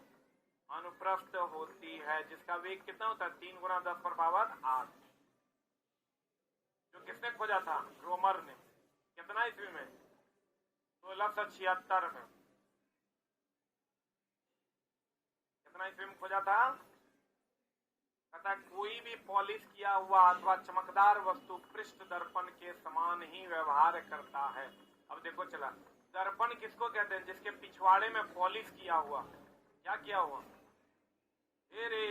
अनुप्रस्थ होती है, जिसका वेग कितना होता है, 3 × 10⁸ जो किसने खोजा था, रोमर ने, कितना ईस्वी में, 1676 में। कितना ईस्वी में खोजा था, कहता है कोई भी पॉलिश किया हुआ अथवा चमकदार वस्तु पृष्ठ दर्पण के समान ही व्यवहार करता है। अब देखो चला, दर्पण किसको कहते हैं, जिसके पिछवाड़े में पॉलिश किया हुआ, क्या किया हुआ, अरे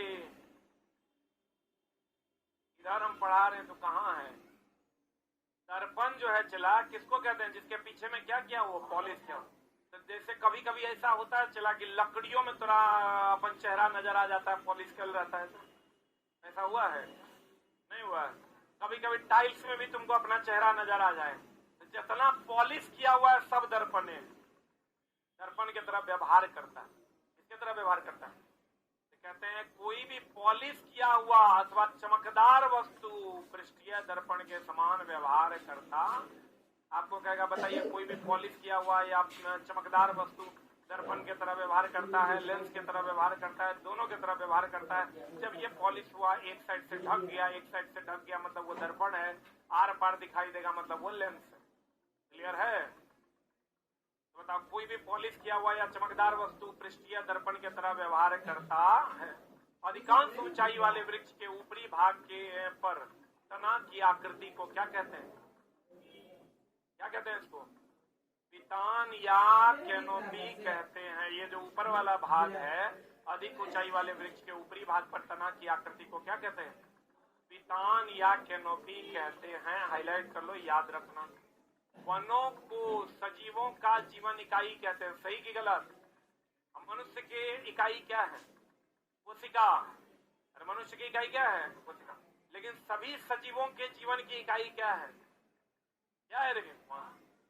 इधर हम पढ़ा रहे हैं तो कहाँ है, दर्पण जो है चला किसको कहते हैं, जिसके पीछे में क्या किया हुआ, पॉलिश किया हुआ। तो जैसे कभी कभी ऐसा होता है चला कि लकड़ियों में थोड़ा अपन चेहरा नजर आ जाता है, पॉलिश कर रहता है, ऐसा हुआ है, नहीं हुआ है। कभी कभी टाइल्स में भी तुमको अपना चेहरा नजर आ जाए, तो जितना पॉलिश किया हुआ है सब दर्पण है, दर्पण की तरह व्यवहार करता है। किसकी तरह व्यवहार करता है, तो कहते हैं कोई भी पॉलिश किया हुआ अथवा चमकदार वस्तु पृष्ठीय दर्पण के समान व्यवहार करता। आपको कहेगा बताइए कोई भी पॉलिश किया हुआ या चमकदार वस्तु दर्पण की तरह व्यवहार करता है, लेंस की तरह व्यवहार करता है, दोनों की तरह व्यवहार करता है। जब ये पॉलिश हुआ एक साइड से ढक गया, एक साइड से ढक गया, मतलब वो दर्पण है, आर पार दिखाई देगा, मतलब वो लेंस है। क्लियर है, तो बताओ कोई भी पॉलिश किया हुआ या चमकदार वस्तु पृष्ठीय दर्पण की तरह व्यवहार करता है। अधिकांश ऊंचाई वाले वृक्ष के ऊपरी भाग के पर तना की आकृति को क्या कहते हैं, क्या कहते हैं इसको, पितान या कैनोपी कहते हैं। ये जो ऊपर वाला भाग है, अधिक ऊंचाई वाले वृक्ष के ऊपरी भाग पर तना की आकृति को क्या कहते हैं, पितान या कैनोपी कहते हैं। हाईलाइट कर लो, याद रखना। वनों को सजीवों का जीवन इकाई कहते हैं, सही की गलत। मनुष्य की इकाई क्या है, कोशिका। अरे मनुष्य की इकाई क्या है, कोशिका। लेकिन सभी सजीवों के जीवन की इकाई क्या है, क्या है, देखिए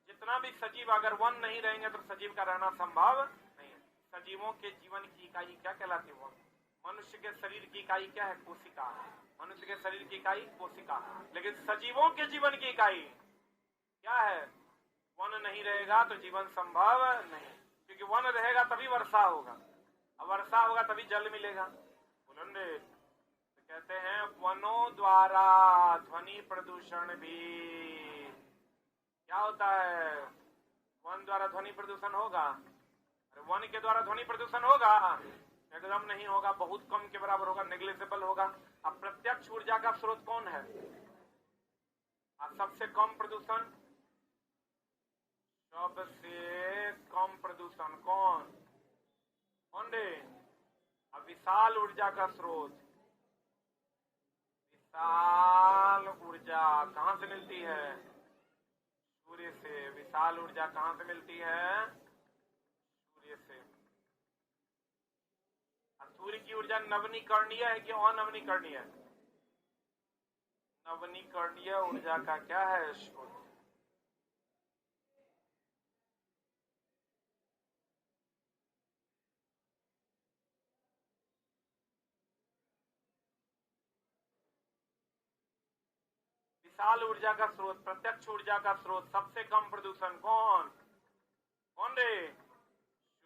जितना भी सजीव, अगर वन नहीं रहेंगे तो सजीव का रहना संभव नहीं है। सजीवों के जीवन की इकाई क्या कहलाती है, मनुष्य के शरीर की इकाई क्या है, कोशिका। मनुष्य के शरीर की इकाई कोशिका, लेकिन सजीवों के जीवन की इकाई क्या है, वन नहीं रहेगा तो जीवन संभव नहीं, क्योंकि वन रहेगा तभी वर्षा होगा, अब वर्षा होगा तभी जल मिलेगा। बोलेंगे तो कहते हैं वनों द्वारा ध्वनि प्रदूषण भी क्या होता है, वन द्वारा ध्वनि प्रदूषण होगा। अरे वन के द्वारा ध्वनि प्रदूषण होगा, एकदम नहीं होगा, बहुत कम के बराबर होगा, नेग्लिजिबल होगा। अब प्रत्यक्ष ऊर्जा का स्रोत कौन है, सबसे कम प्रदूषण, सबसे कम प्रदूषण कौन, अब विशाल ऊर्जा का स्रोत, विशाल ऊर्जा कहाँ से मिलती है? सूर्य से। विशाल ऊर्जा कहाँ से मिलती है? सूर्य से। सूर्य की ऊर्जा नवनीकरणीय है कि अनवनीकरणीय है? नवनीकरणीय ऊर्जा का क्या है स्रोत? विशाल ऊर्जा का स्रोत, प्रत्यक्ष ऊर्जा का स्रोत, सबसे कम प्रदूषण कौन? कौन रे?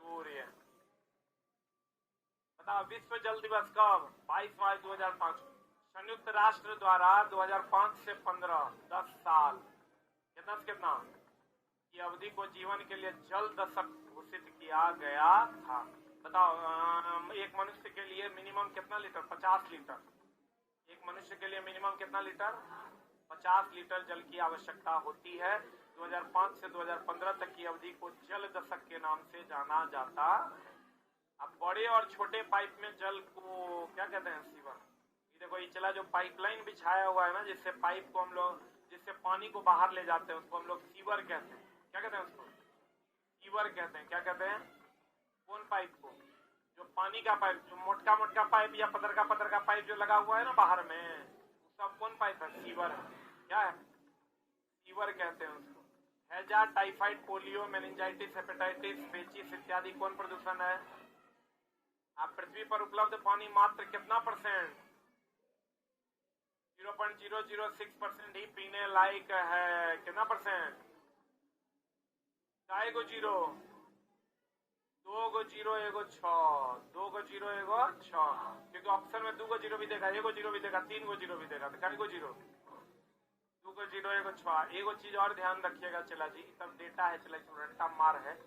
सूर्य। बताओ विश्व जल दिवस कब? 22 मार्च 2005। संयुक्त राष्ट्र द्वारा 2005 से 15 10 साल कितना से कितना की अवधि को जीवन के लिए जल दशक घोषित किया गया था। बताओ एक मनुष्य के लिए मिनिमम कितना लीटर? 50 लीटर। एक मनुष्य के लिए मिनिमम कितना लीटर? 50 लीटर जल की आवश्यकता होती है। 2005 से 2015 तक की अवधि को जल दशक के नाम से जाना जाता। अब बड़े और छोटे पाइप में जल को क्या कहते हैं? सीवर। ये देखो ये चला जो पाइपलाइन बिछाया हुआ है ना, जिससे पाइप को हम लोग, जिससे पानी को बाहर ले जाते हैं, उसको हम लोग सीवर कहते हैं। क्या कहते हैं उसको? सीवर कहते हैं। क्या कहते हैं? कौन पाइप को? जो पानी का पाइप, जो मोटका मोटका पाइप या पतर का पाइप जो लगा हुआ है ना बाहर में, सब कौन पाइप है? सीवर है। क्या है? सीवर कहते हैं उसको। हैजा, टाइफाइड, पोलियो, मेनिंजाइटिस, हेपेटाइटिस, पेचिस इत्यादि कौन प्रदूषण है? आप पृथ्वी पर उपलब्ध पानी मात्र कितना परसेंट? 0.006% ही पीने लायक है। कितना परसेंट? काय को जीरो? 2 को जीरो, 1 को 6, 2 को जीरो, 1 को 6, क्योंकि ऑप्शन में 2 को जीरो भी देगा, 1 को जीरो भी देगा, 3 को जीरो भी देगा, तो काय को जीरो? 2 को जीरो, 1 को 6। एगो चीज और ध्यान रखिएगा चला जी, सब डेटा है चला, रट्टा मार है।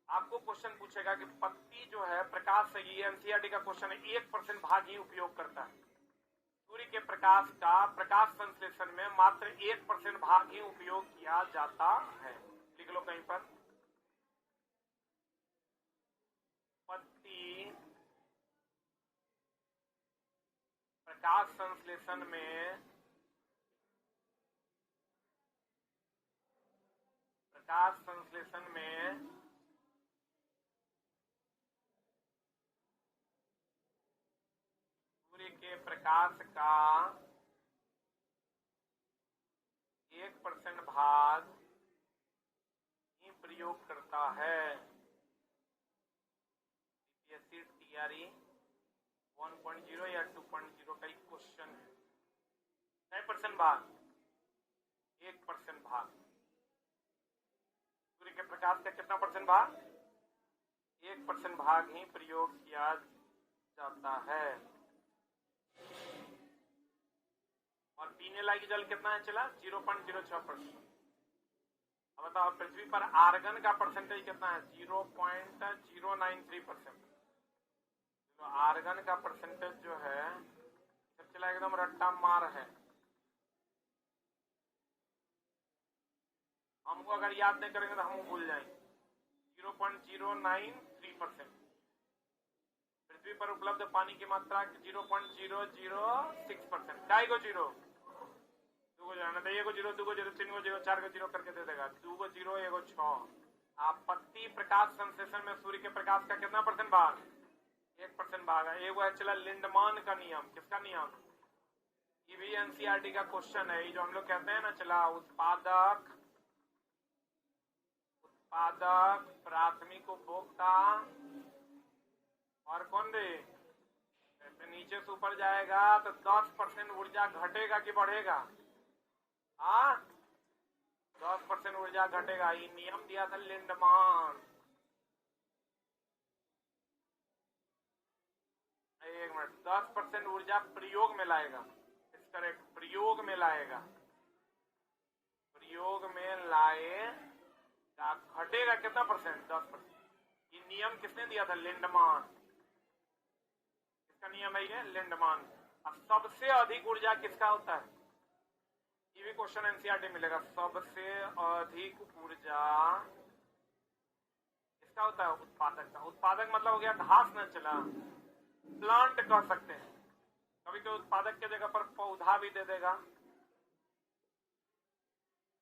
आपको क्वेश्चन पूछेगा कि पत्ती जो है प्रकाश से, ये एनसीईआरटी का क्वेश्चन है, 1% भाग ही उपयोग करता है। सूर्य के प्रकाश का प्रकाश संश्लेषण में मात्र 1% भाग ही उपयोग किया जाता है। लिख लो कहीं पर। पत्ती प्रकाश संश्लेषण में सूर्य के प्रकाश का 1% भाग ही प्रयोग करता है। सीपीएससी टीआरई 1.0 या 2.0 का एक क्वेश्चन है। 1% भाग, 1% भाग। सूर्य के प्रकाश का कितना परसेंट भाग? 1% भाग ही प्रयोग किया जाता है। और पीने लायक जल कितना है चला? 0.06%। अब बताओ पृथ्वी पर आर्गन का परसेंटेज कितना है? 0.093%। तो आर्गन का परसेंटेज जो है सब चला एकदम रट्टा मार है। हमको अगर याद नहीं करेंगे तो हम भूल जाएंगे। 0.093%। पृथ्वी पर उपलब्ध पानी की मात्रा 0.006%। काय को जीरो? 2 को जाना था, 1 को जीरो, 2 को जीरो, 3 को जीरो, 4 को जीरो करके दे देगा। 2 को जीरो, 1 को 6। आप पत्ती प्रकाश संश्लेषण में सूर्य के प्रकाश का कितना परसेंट भाग? 1% भाग है। एक है चला लिंडमान का नियम। किसका नियम? ये भी एनसीईआरटी का क्वेश्चन है। ये जो हम लोग कहते हैं ना चला, उत्पादक, प्राथमिक उपभोक्ता और कौन रे? नीचे से ऊपर जाएगा तो 10% ऊर्जा घटेगा कि बढ़ेगा? 10% ऊर्जा घटेगा। ये नियम दिया था लिंडमान। एक मिनट, 10% ऊर्जा प्रयोग में लाएगा। इस करेक्ट, प्रयोग में लाएगा। प्रयोग में लाएगा, घटेगा कितना परसेंट? 10%। ये नियम किसने दिया था? लिंडमान। किसका नियम है ये? लिंडमान। अब सबसे अधिक ऊर्जा किसका होता है? ये भी क्वेश्चन एनसीईआरटी मिलेगा। सबसे अधिक ऊर्जा किसका होता है? उत्पादक का। उत्पादक मतलब हो गया घास न चला, प्लांट कह सकते हैं। कभी उसके उत्पादक के जगह पर पौधा भी दे देगा।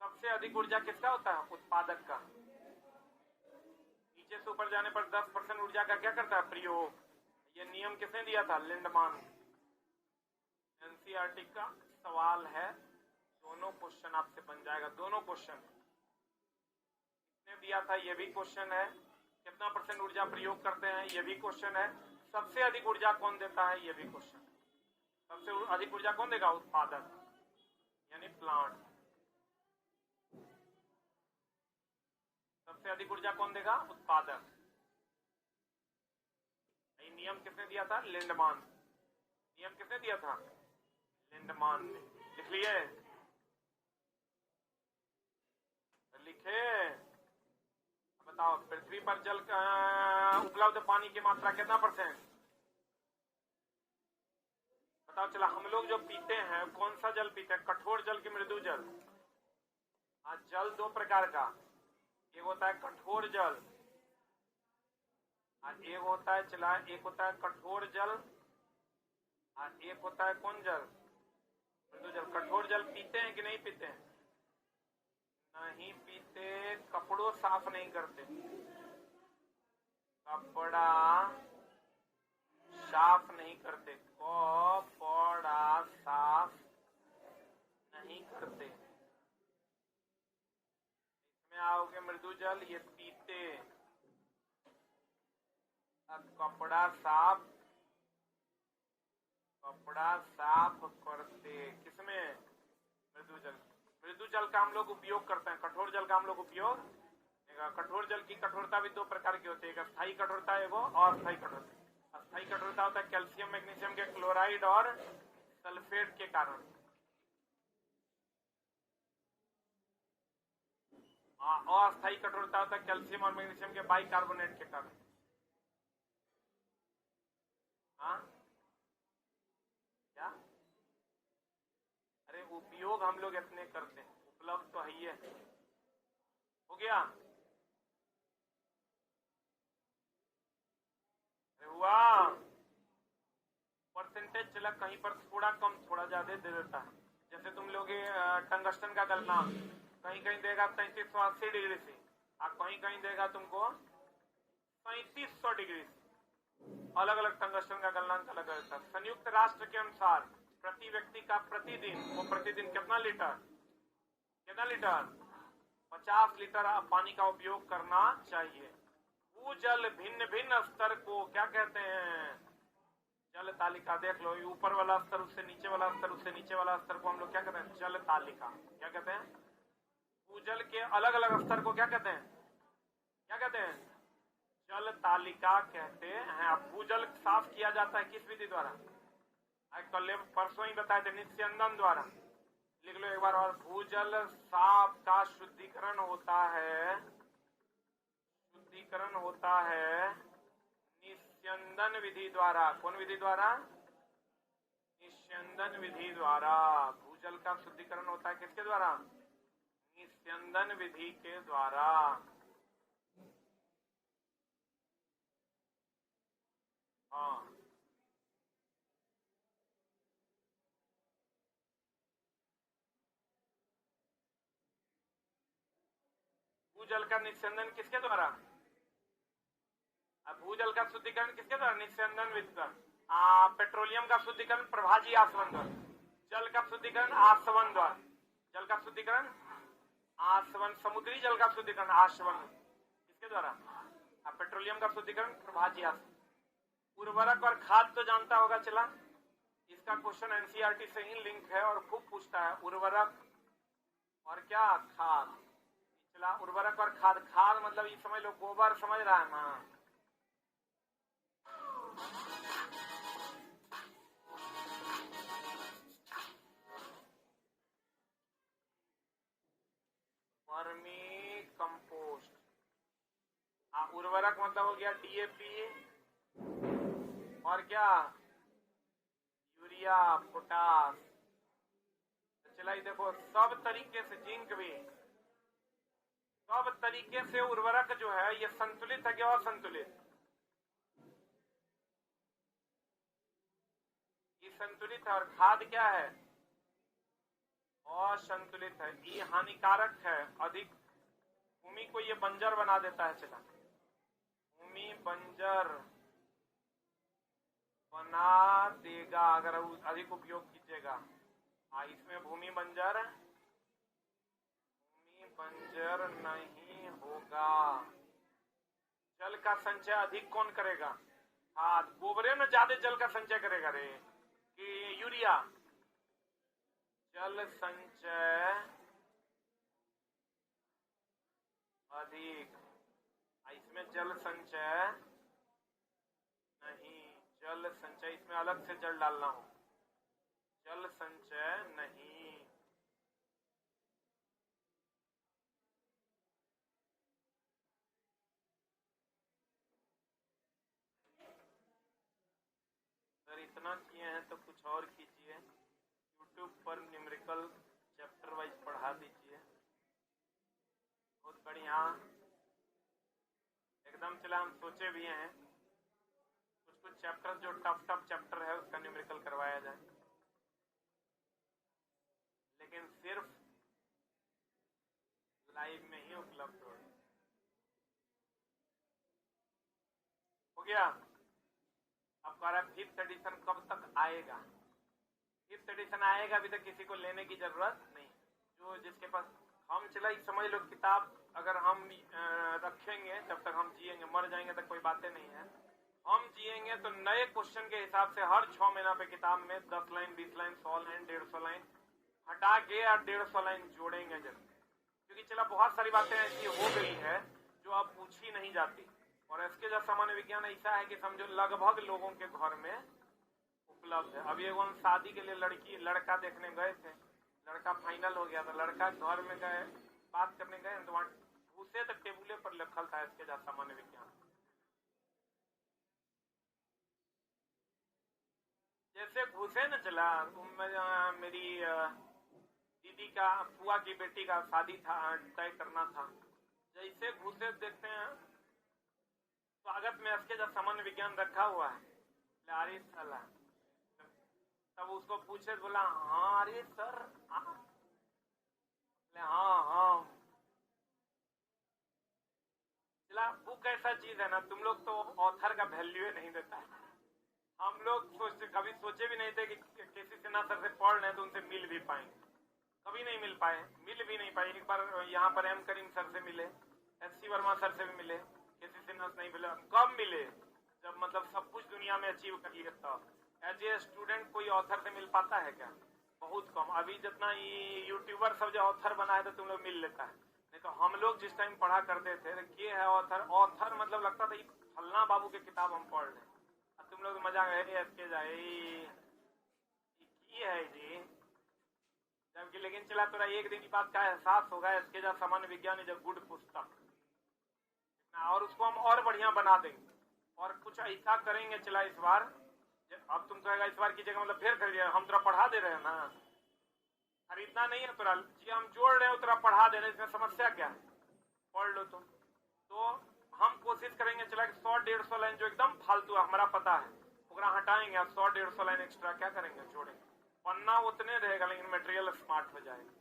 सबसे अधिक ऊर्जा किसका होता है? उत्पादक का। नीचे से ऊपर जाने पर 10% ऊर्जा का क्या करता है? प्रयोग। ये नियम किसने दिया था? लिंडमान। एनसीईआरटी का सवाल है, दोनों क्वेश्चन आपसे बन जाएगा, दोनों क्वेश्चन। किसने दिया था? ये भी क्वेश्चन है। कितना % ऊर्जा प्रयोग करते हैं? ये भी क्वेश्चन है। सबसे अधिक ऊर्जा कौन देता है? ये भी क्वेश्चन। सबसे अधिक ऊर्जा कौन देगा? उत्पादक, यानी प्लांट। सबसे अधिक ऊर्जा कौन देगा? उत्पादक। ये नियम किसने दिया था? लिंडमान। नियम किसने दिया था? लिंडमान ने। लिख लिए? लिखे? बताओ, पृथ्वी पर जल उपलब्ध पानी की मात्रा कितना %? बताओ। चला, हम लोग जो पीते हैं कौन सा जल पीते हैं? कठोर जल की मृदु जल? आज जल दो प्रकार का, एक होता है कठोर जल और एक होता है, चला, एक होता है कठोर जल और एक होता है कौन जल? मृदु जल। कठोर जल पीते हैं कि नहीं पीते हैं? नहीं पीते। कपड़ों साफ नहीं करते, कपड़ा साफ नहीं करते, कपड़ा साफ नहीं करते। इसमें आओगे मृदु जल, ये पीते। अब कपड़ा साफ करते किसमें? मृदु जल। मृदु जल का हम लोग उपयोग करते हैं, कठोर जल का हम लोग उपयोग। कठोर जल की कठोरता भी दो प्रकार की होती है, एक स्थायी कठोरता है वो, और अस्थायी कठोरता। अस्थायी कठोरता होता है कैल्शियम मैग्नीशियम के क्लोराइड और सल्फेट के कारण। अस्थायी कठोरता होता है कैल्शियम और मैग्नीशियम के बाइकार्बोनेट के कारण। हाँ क्या? अरे उपयोग हम लोग इतने करते हैं, उपलब्ध तो है ही है। हो गया? अरे हुआ? परसेंटेज चला कहीं पर थोड़ा कम थोड़ा ज्यादा दे देता है। जैसे तुम लोग टंगस्टन का गलना कहीं कहीं देगा 3380 डिग्री से, और कहीं कहीं देगा तुमको 3700 डिग्री से। अलग अलग टंगस्टन का गलनांक अलग रहता है। संयुक्त राष्ट्र के अनुसार प्रति व्यक्ति का प्रतिदिन, वो प्रतिदिन कितना लीटर 50 लीटर पानी का उपयोग करना चाहिए। भूजल भिन्न भिन्न स्तर को क्या कहते हैं? जल तालिका। देख लो, ऊपर वाला स्तर, उससे नीचे वाला स्तर, उससे नीचे वाला स्तर को हम लोग क्या कहते हैं? जल तालिका। क्या कहते हैं? भूजल के अलग अलग स्तर को क्या कहते हैं? क्या कहते हैं? जल तालिका कहते हैं। भूजल साफ किया जाता है किस विधि द्वारा? कल परसों ही बताए थे, निस्यंदन द्वारा। लिख लो एक बार और। भूजल साफ का शुद्धिकरण होता है निस्यंदन विधि द्वारा। कौन विधि द्वारा? निस्यंदन विधि द्वारा। भूजल का शुद्धिकरण होता है किसके द्वारा? निस्यंदन विधि के द्वारा। हाँ, भूजल का निस्यंदन किसके द्वारा? भूजल का शुद्धिकरण किसके द्वारा? निस्यंदन विधि द्वारा। पेट्रोलियम का शुद्धिकरण प्रभाजी आसवन द्वारा। जल का शुद्धिकरण आसवन द्वारा। जल का शुद्धिकरण आसवन। समुद्री जल का शुद्धिकरण आसवन किसके द्वारा? पेट्रोलियम का शुद्धिकरण प्रभाजी आसवन। उर्वरक और खाद तो जानता होगा। चला, इसका क्वेश्चन एनसीईआरटी से ही लिंक है और खूब पूछता है। उर्वरक और क्या? खाद। चला, उर्वरक और खाद। खाद मतलब ये समझ लो, गोबर, समझ रहा है ना? Vermi compost. उर्वरक मतलब हो गया डीएपी और क्या? Urea, potash. चला, देखो सब तरीके से, जिंक भी, सब तरीके से उर्वरक जो है ये संतुलित है क्या असंतुलित? संतुलित है और खाद क्या है? असंतुलित है। ई हानिकारक है। अधिक भूमि को ये बंजर बना देता है। चला, भूमि बंजर बना देगा अगर अधिक उपयोग कीजिएगा। इसमें भूमि बंजर नहीं होगा। जल का संचय अधिक कौन करेगा? खाद। गोबरे में ज्यादा जल का संचय करेगा रे कि यूरिया? जल संचय अधिक। इसमें जल संचय नहीं। जल संचय इसमें अलग से जल डालना हो। जल संचय नहीं। सर इतना किए हैं तो कुछ और कीजिए। यूट्यूब पर न्यूमेरिकल चैप्टर वाइज पढ़ा दीजिए। बहुत बढ़िया, एकदम। चला, हम सोचे भी हैं कुछ चैप्टर जो टफ चैप्टर है उसका न्यूमेरिकल करवाया जाए, लेकिन सिर्फ लाइव में ही उपलब्ध हो गया। अब कह रहा है 5th एडिशन कब तक आएगा? 5th एडिशन आएगा, अभी तक किसी को लेने की जरूरत नहीं। जो जिसके पास, हम चला समझ लो किताब अगर हम रखेंगे जब तक हम जिएंगे, मर जाएंगे तक कोई बातें नहीं है। हम जिएंगे तो नए क्वेश्चन के हिसाब से हर 6 महीना पे किताब में 10 लाइन, 20 लाइन, 100 लाइन, 150 लाइन हटा के और 150 लाइन जोड़ेंगे जरूर। क्योंकि चला बहुत सारी बातें ऐसी हो गई है जो अब पूछी नहीं जाती। और इसके जब सामान्य विज्ञान ऐसा है कि समझो लगभग लोगों के घर में उपलब्ध है। अभी एगो शादी के लिए लड़का देखने गए थे, लड़का फाइनल हो गया, तो लड़का घर में गए, बात करने गए तो वहां घुसे तो टेबुले पर लिखल था इसके जब सामान्य विज्ञान। जैसे घुसे न चला, मेरी दीदी का फुआ की बेटी का शादी था, तय करना था। जैसे घुसे देखते हैं स्वागत में इसके जब सामान्य विज्ञान रखा हुआ है, अरे साला। तब उसको पूछे, बोला हाँ अरे सर, हाँ। चला, बुक ऐसा चीज है ना, तुम लोग तो ऑथर का वैल्यू नहीं देता है। हम लोग कभी सोचे भी नहीं थे कि किसी सिन्हा सर से पढ़ रहे तो उनसे मिल भी पाएंगे। कभी नहीं मिल पाए, मिल भी नहीं पाए। एक बार यहाँ पर एम करीम सर से मिले, एस.सी. वर्मा सर से भी मिले, किसी से नहीं मिले। कब मिले? जब मतलब सब कुछ दुनिया में अचीव कर लिया तब। एज ए स्टूडेंट कोई ऑथर से मिल पाता है क्या? बहुत कम। अभी जितना ये यूट्यूबर सब जो ऑथर बना है तो तुम लोग मिल लेता है, नहीं तो हम लोग जिस टाइम पढ़ा करते थे ये है ऑथर। ऑथर मतलब लगता था फल्ला बाबू की किताब हम पढ़ रहे, तुम लोग मजा गए इसके जाए है जी। जबकि लेकिन चला तोरा एक दिन की बात का एहसास होगा, इसके जा सामान्य विज्ञान इज अ गुड पुस्तक, और उसको हम और बढ़िया बना देंगे और कुछ ऐसा करेंगे। चला इस बार, अब तुम कहेगा इस बार की जगह मतलब फिर खरीदिए, हम तेरा पढ़ा दे रहे हैं ना, खरीदना नहीं है तोरा जी, हम जोड़ रहे हो तेरा पढ़ा दे रहे, इसमें समस्या क्या है? पढ़ लो तुम। तो हम कोशिश करेंगे चला कि 100-150 लाइन जो एकदम फालतू है, हमारा पता है, ओकरा हटाएंगे, 100-150 लाइन एक्स्ट्रा क्या करेंगे, जोड़ेंगे। पन्ना उतने रहेगा लेकिन मटेरियल स्मार्ट हो जाएगा।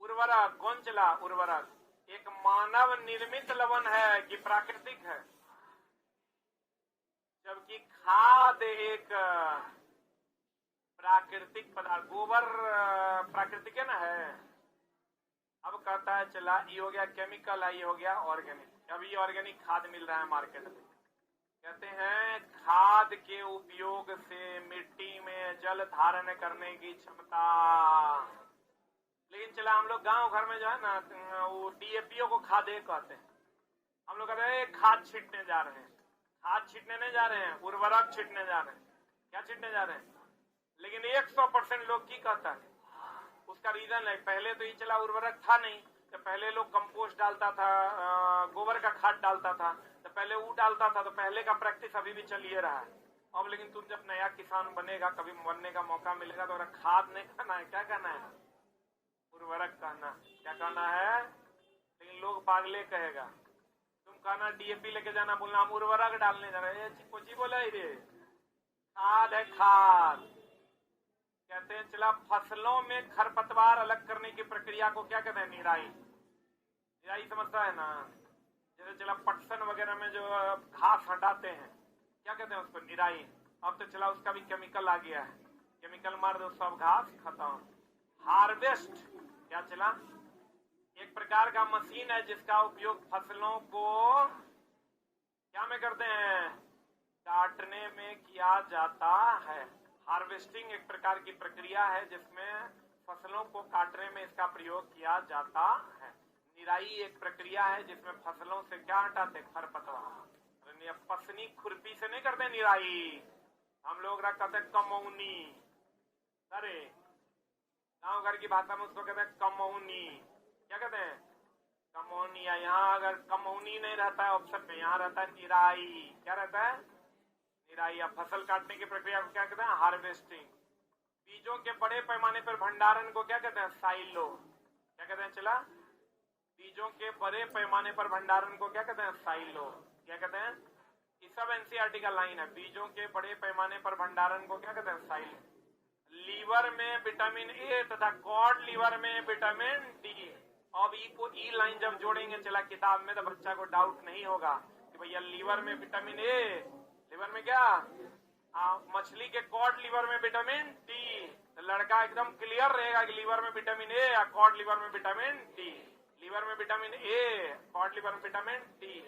उर्वरक कौन चला? उर्वरक एक मानव निर्मित लवण है कि प्राकृतिक है, जबकि खाद एक प्राकृतिक पदार्थ। गोबर प्राकृतिक है ना है। अब कहता है चला ये हो गया केमिकल, ये हो गया ऑर्गेनिक। अभी ऑर्गेनिक खाद मिल रहा है मार्केट में। कहते हैं खाद के उपयोग से मिट्टी में जल धारण करने की क्षमता। लेकिन चला हम लोग गांव घर में जो है ना, वो डीएपीओ को खाद कहते हैं। हम लोग कहते हैं खाद छींटने जा रहे हैं। खाद छींटने नहीं जा रहे हैं, उर्वरक छींटने जा रहे हैं। क्या छींटने जा रहे हैं? लेकिन 100% लोग की कहता है, उसका रीजन है पहले तो ये चला उर्वरक था नहीं, तो पहले लोग कंपोस्ट डालता था, गोबर का खाद डालता था, तो पहले वो डालता था, तो पहले का प्रैक्टिस अभी भी चलिए रहा है। अब लेकिन तुम जब नया किसान बनेगा, कभी बनने का मौका मिलेगा, तो खाद नहीं कहना है, क्या कहना है? उर्वरक कहना। क्या कहना है? लेकिन लोग पागले कहेगा। तुम कहना डीएपी लेके जाना, बोलना हम उर्वरक डालने जा रहे हैं, कुछ ही बोला रे, खाद है खाद। कहते हैं चला फसलों में खरपतवार अलग करने की प्रक्रिया को क्या कहते हैं? निराई। निराई समझता है ना? जैसे चला पटसन वगैरह में जो घास हटाते हैं क्या कहते हैं उसको? निराई। अब तो चला उसका भी केमिकल आ गया है, केमिकल मार दो सब घास खत्म। हार्वेस्ट क्या चला? एक प्रकार का मशीन है जिसका उपयोग फसलों को क्या में करते हैं? काटने में किया जाता है। हार्वेस्टिंग एक प्रकार की प्रक्रिया है जिसमें फसलों को काटने में इसका प्रयोग किया जाता है। निराई एक प्रक्रिया है जिसमें फसलों से क्या हटाते? खरपतवार। पसनी खुरपी से नहीं करते निराई, हम लोग कहते हैं कमौनी। अरे गाँव घर की भाषा में उसको कहते हैं कमौनी। क्या कहते हैं? कमौनी। यहाँ अगर कमौनी नहीं रहता है ऑप्शन में, यहाँ रहता है निराई। क्या रहता है? निराई। अब फसल काटने की प्रक्रिया को क्या कहते हैं? हार्वेस्टिंग। बीजों के बड़े पैमाने पर भंडारण को क्या कहते हैं? साइलो। क्या कहते हैं चला? बीजों के बड़े पैमाने पर भंडारण को क्या कहते हैं? साइलो। क्या कहते हैं? ये सब एनसीईआरटी का लाइन है। बीजों के बड़े पैमाने पर भंडारण को क्या कहते हैं? साइलो। लीवर में विटामिन ए तथा कॉड लिवर में विटामिन डी। अब ई को ई लाइन जब जोड़ेंगे चला किताब में तो बच्चा को डाउट नहीं होगा कि भैया लीवर में विटामिन ए, लिवर में क्या? मछली के कॉड लिवर में विटामिन डी। तो लड़का एकदम क्लियर रहेगा कि लीवर में विटामिन ए या कॉड लिवर में विटामिन डी। लीवर में विटामिन ए, कॉड लिवर में विटामिन डी।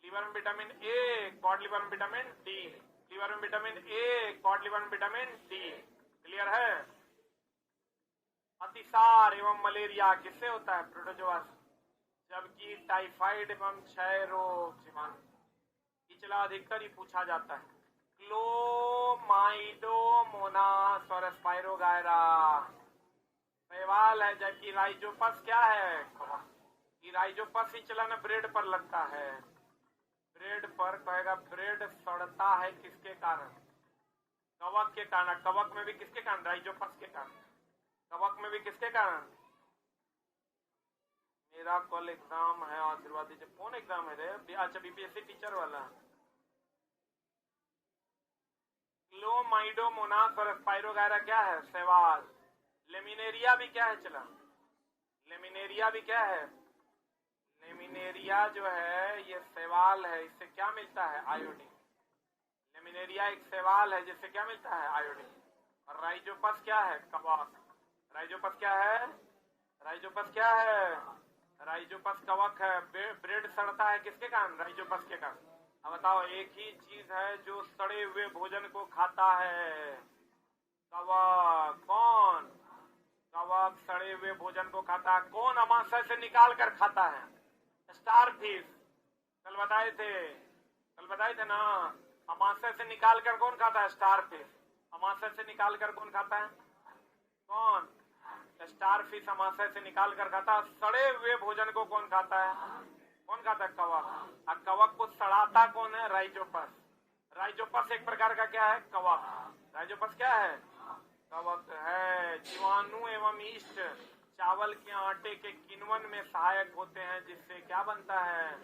लीवर में विटामिन ए, कॉड लिवर में विटामिन डी। लीवर में विटामिन ए, कॉड लिवर में विटामिन डी। क्लियर है? अतिसार एवं मलेरिया किससे होता है? प्रोटोजोआ से। जबकि टाइफाइड एवं क्षय रोग जीवाणु पिछला अधिकतर ही पूछा जाता है। क्लोमाइडोमोनास और स्पाइरोगायरा सवाल है। जबकि राइजोपस क्या है? कि राइजोपस ही चला ना ब्रेड पर लगता है। ब्रेड पर कहेगा ब्रेड सड़ता है किसके कारण? कवक के कारण। कवक में भी किसके कारण? राइजोपस के कारण। कवक में भी किसके कारण? मेरा कल एग्जाम है, आशीर्वाद दीजिए। कौन एग्जाम है रे? अच्छा बीपीएससी टीचर वाला। क्लोमाइडोमोनास और स्पाइरोगायरा क्या है? सवाल। लेमिनेरिया भी क्या है? चला लेमिनेरिया भी क्या है? लेमिनेरिया जो है ये सवाल है। इससे क्या मिलता है? आयोडीन। लेमिनेरिया एक सवाल है जिससे क्या मिलता है? आयोडीन। और राइजोपस क्या है? कवक। राइजोपस क्या है? राइजोपस क्या है? राइजोपस कवक है। ब्रेड सड़ता है किसके कारण? राइजोपस के कारण। अब बताओ, एक ही चीज है जो सड़े हुए भोजन को खाता है। कवक। कौन? कवक सड़े हुए भोजन को खाता है। कौन अमाशय से निकाल कर खाता है? स्टारफिश। कल बताए थे ना। अमाशय से निकाल कर कौन खाता है? स्टारफिश। अमाशय से निकाल कर कौन खाता है? कौन? स्टारफिश अमाशय से निकाल कर खाता है। सड़े हुए भोजन को कौन खाता है? कौन खाता है? कवक। और कवक को सड़ाता कौन है? राइजोपस। राइजोपस एक प्रकार का क्या है? कवक। राइजोपस क्या है? कवक है। जीवाणु एवं ईस्ट चावल के आटे के किण्वन में सहायक होते हैं जिससे क्या बनता है?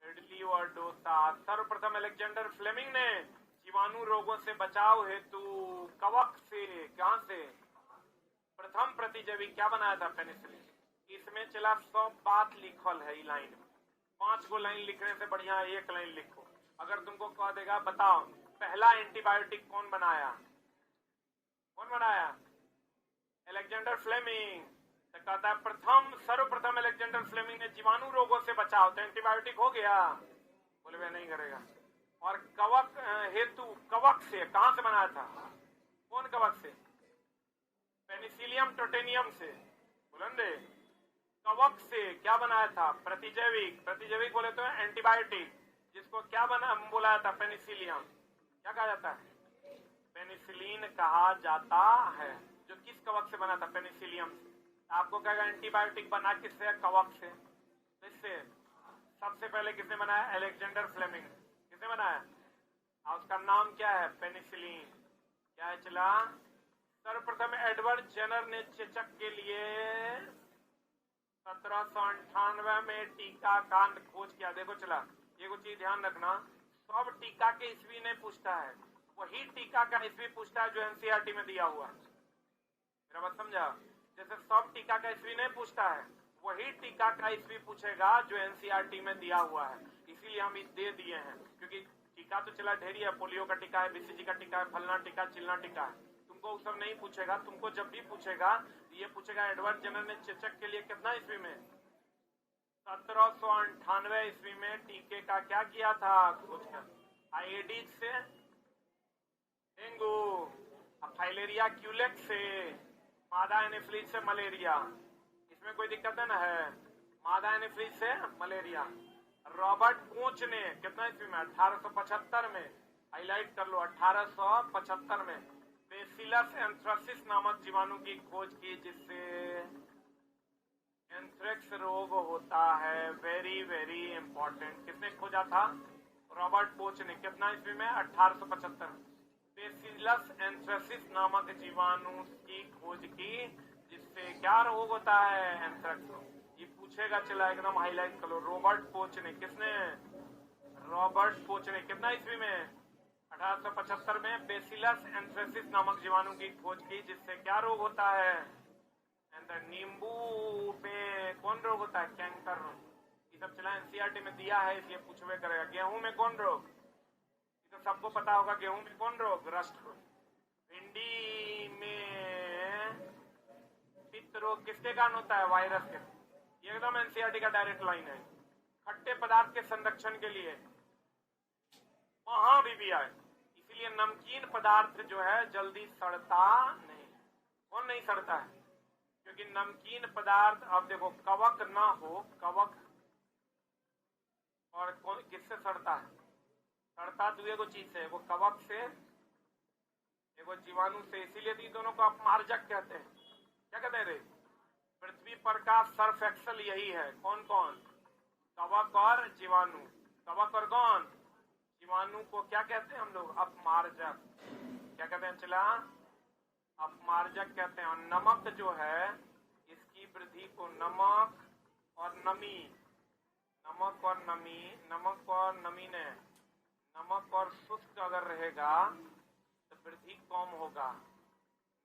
इडली और डोसा। सर्वप्रथम अलेक्जेंडर फ्लेमिंग ने जीवाणु रोगों से बचाव हेतु कवक से, कहां से? प्रथम प्रतिजैविक क्या बनाया था? पेनिसिलिन। इसमें चला 100 बात लिखल है लाइन में। 5 को लाइन लिखने से बढ़िया एक लाइन लिखो। अगर तुमको कह देगा बताओ पहला एंटीबायोटिक कौन बनाया? कौन बनाया? Alexander Fleming. तो कहता है सर्वप्रथम अलेक्जेंडर फ्लेमिंग ने जीवाणु रोगों से बचाव, तो एंटीबायोटिक हो गया। बोले वे नहीं करेगा। और कवक हेतु कवक से कहां से बनाया था? कौन कवक से? पेनिसिलियम टोटेनियम से। बुलंदे कवक से क्या बनाया था? प्रतिजैविक। प्रतिजैविक बोले तो एंटीबायोटिक, जिसको क्या बोला था? पेनिसिलियम। क्या कहा जाता है? पेनिसिलिन कहा जाता है। जो किस कवक से बना था? पेनिसिलियम से। आपको कहेगा एंटीबायोटिक बना किससे? कवक से। इससे सबसे पहले किसने बनाया? Alexander Fleming. किसने बनाया? और उसका नाम क्या है? पेनिसिलिन। क्या है चला? सर्वप्रथम एडवर्ड जेनर ने चेचक के लिए 1798 में टीका कांड खोज किया। देखो चला, ये कुछ चीज ध्यान रखना, सब टीका के ईस्वी नहीं पूछता है, वही टीका का ईस्वी पूछता है जो एनसीईआरटी में दिया हुआ है। मेरा बात समझा? जैसे सब टीका का ईस्वी नहीं पूछता है, वही टीका का ईस्वी पूछेगा जो एनसीईआरटी में दिया हुआ है। इसीलिए हम दे दिए हैं, क्योंकि टीका तो चला ढेरी है, पोलियो का टीका है, बीसीजी का टीका है, फलना 98 चिलना टीका है। तुमको वो सब नहीं पूछेगा। तुमको जब भी पूछेगा ये पूछेगा एडवर्ड जेनर ने चेचक के लिए कितना ईस्वी में, 1798 ईस्वी में टीके का क्या किया था पूछकर, आएडिस से डेंगू, फाइलेरिया क्यूलेक्स से, मादा एनेफ्लीज से मलेरिया। इसमें कोई दिक्कत है ना? है मादा एनेफ्लीज से मलेरिया। रॉबर्ट कोच ने कितना ईस्वी में, 1875 में, हाईलाइट कर लो 1875 में बेसिलस एंथ्रासिस नामक जीवाणु की खोज की जिससे एंथ्रेक्स रोग होता है। Very very important. किसने खोजा था? रॉबर्ट कोच ने। कितना ईस्वी में? 1875 में बेसिलस एंथ्रासिस नामक जीवाणु की खोज की जिससे क्या रोग होता है? एंथ्रेक्स रोग। ये पूछेगा, चला एकदम हाईलाइट कर लो। रॉबर्ट कोच ने। किसने? रॉबर्ट कोच ने। कितना ईस्वी में? 1875 में बेसिलस एंथ्रासिस नामक जीवाणु की खोज की जिससे क्या रोग होता है? नींबू में कौन रोग होता है? कैंकर रोग। ये सब चला एनसीईआरटी में दिया है, इसलिए पूछवे करेगा। गेहूं में कौन रोग? ये तो सबको पता होगा। गेहूं में कौन रोग? रस्ट रोग। भिंडी में पित्त रोग किसके कारण होता है? वायरस के। ये एकदम एनसीईआरटी का डायरेक्ट लाइन है। खट्टे पदार्थ के संरक्षण के लिए वहां भी आए, इसीलिए नमकीन पदार्थ जो है जल्दी सड़ता नहीं। कौन नहीं सड़ता है? क्योंकि नमकीन पदार्थ, अब देखो, कवक ना हो, कवक और किससे सड़ता है? सड़ता तो एगो चीज से, वो कवक से, एगो जीवाणु से। इसीलिए तो दोनों को अपमार्जक कहते हैं। क्या कहते हैं रे? पृथ्वी पर का सर्फ एक्सल यही है। कौन कौन? कवक और जीवाणु। कवक और कौन? जीवाणु को क्या कहते हैं हम लोग? अपमार्जक। क्या कहते हैं? चला अपमार्जक कहते हैं। और नमक जो है, इसकी वृद्धि को नमक और नमी, नमक और नमी, नमक और नमी ने, नमक और शुष्क अगर रहेगा तो वृद्धि कम होगा।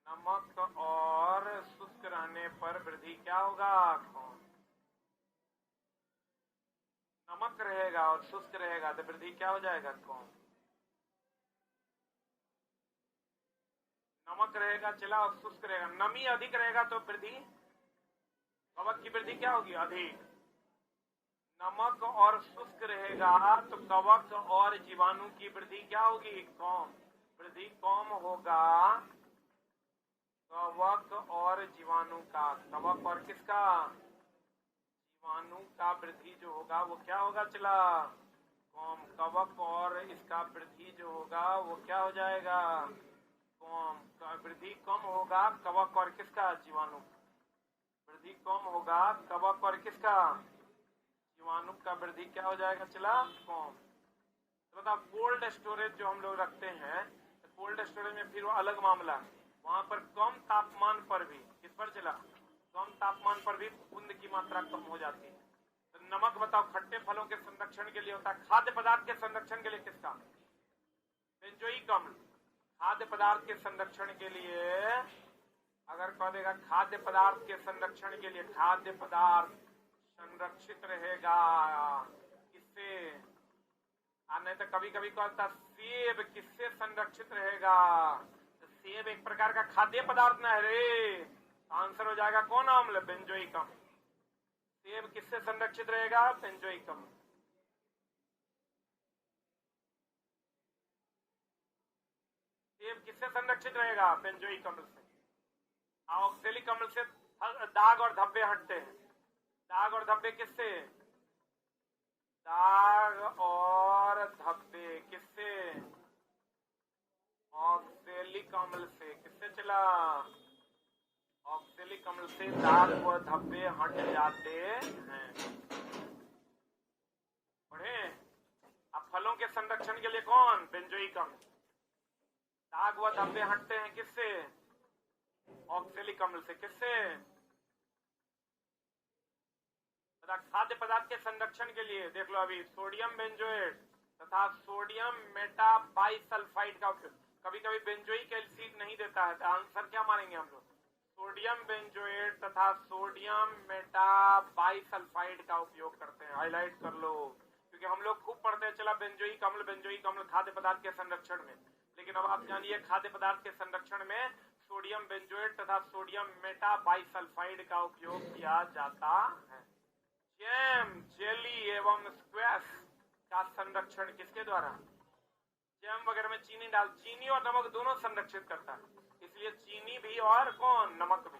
नमक और शुष्क रहने पर वृद्धि क्या होगा? कम। नमक रहेगा और शुष्क रहेगा तो वृद्धि क्या हो जाएगा? कम। नमक रहेगा चला और शुष्क रहेगा। नमी अधिक रहेगा तो वृद्धि, कवक की वृद्धि क्या होगी? अधिक। नमक और शुष्क रहेगा तो कवक और जीवाणु की वृद्धि क्या होगी? कम। वृद्धि कम होगा कवक और जीवाणु का। कवक और किसका? जीवाणु का वृद्धि जो होगा वो क्या होगा? चला कम। कवक और इसका वृद्धि जो होगा वो क्या हो जाएगा? कम। वृद्धि कम होगा कवक और किसका? जीवाणु। वृद्धि कम होगा कवक और किसका? जीवाणु का। वृद्धि क्या हो जाएगा? चला कम। तो बताओ, कोल्ड स्टोरेज जो हम लोग रखते हैं, तो कोल्ड स्टोरेज में फिर वो अलग मामला है। वहां पर कम तापमान पर भी, किस पर चला? कम तापमान पर भी बूंद की मात्रा कम हो जाती है। तो नमक बताओ, खट्टे फलों के संरक्षण के लिए होता है। खाद्य पदार्थ के संरक्षण के लिए किसका? बेंजोइक अम्ल। खाद्य पदार्थ के संरक्षण के लिए अगर कह देगा खाद्य पदार्थ के संरक्षण के लिए, खाद्य पदार्थ संरक्षित रहेगा किससे? नहीं तो कभी कभी कहता सेब किससे संरक्षित रहेगा? तो सेब एक प्रकार का खाद्य पदार्थ ना है रे। आंसर हो जाएगा कौन अम्ल? बेंजोइक अम्ल। सेब किससे संरक्षित रहेगा? बेंजोइक अम्ल। सेब किससे संरक्षित रहेगा? बेंजोइक अम्ल से। ऑक्सैलिक अम्ल से दाग और धब्बे हटते हैं। दाग और धब्बे किससे? दाग और धब्बे किससे? ऑक्सैलिक अम्ल से। किससे चला? ऑक्सैलिक अम्ल से दाग व धब्बे हट जाते हैं। पढ़े? अब फलों के संरक्षण के लिए कौन? बेंजोइक अम्ल। दाग व धब्बे हटते हैं किससे? ऑक्सैलिक अम्ल से। किससे? खाद्य पदार्थ के संरक्षण के लिए देख लो, अभी सोडियम बेंजोएट, तथा सोडियम मेटा बाइसल्फाइड का उपयोग। कभी कभी बेंजोइक एसिड नहीं देता है, तो आंसर क्या मानेंगे हम लोग? सोडियम बेंजोएट तथा सोडियम मेटा बाइसल्फाइड का उपयोग करते हैं। हाईलाइट कर लो, क्योंकि हम लोग खूब पढ़ते हैं चला बेंजोइक अम्ल खाद्य पदार्थ के संरक्षण में, लेकिन अब आप जानिए खाद्य पदार्थ के संरक्षण में सोडियम बेंजोएट तथा सोडियम मेटा बाइसल्फाइड का उपयोग किया जाता है। जैम, जेली एवं स्क्वैश का संरक्षण किसके द्वारा? जैम वगैरह में चीनी और नमक दोनों संरक्षित करता है, इसलिए चीनी भी और कौन? नमक भी।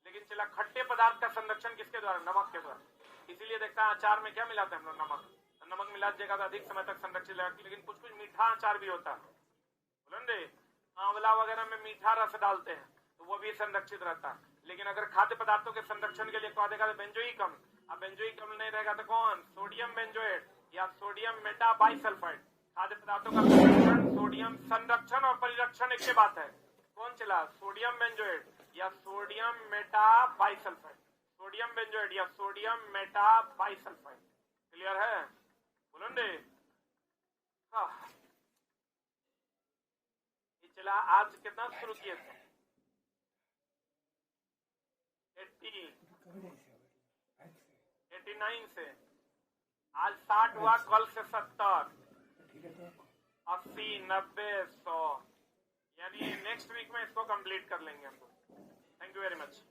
लेकिन चला खट्टे पदार्थ का संरक्षण किसके द्वारा? नमक के द्वारा। इसीलिए देखता है अचार में क्या मिलाते हैं हम लोग? नमक मिला देगा तो अधिक समय तक संरक्षित रहेगा। लेकिन कुछ कुछ मीठा अचार भी होता है, बोलेंगे आंवला वगैरह में मीठा रस डालते हैं तो वो भी संरक्षित रहता है। लेकिन अगर खाद्य पदार्थों के संरक्षण के लिए कहा देगा तो बेंजोइक अम्ल, अब बेंजोइक अम्ल नहीं रहेगा तो कौन? सोडियम बेंजोएट या सोडियम मेटा बाइसल्फाइड। खाद्य पदार्थों का संरक्षण, सोडियम संरक्षण और परिरक्षण एक ही बात है। कौन चला? सोडियम बेंजोएट या sodium Meta bisulphide. Sodium benzoate या सोडियम मेटा बाइसल्फाइड। क्लियर है? बोलेंगे चला आज कितना शुरू किए थे? 89 से आज 60 हुआ, कल से 70, 80, 90, 100, यानी नेक्स्ट वीक में इसको कंप्लीट कर लेंगे हम लोग। Thank you very much.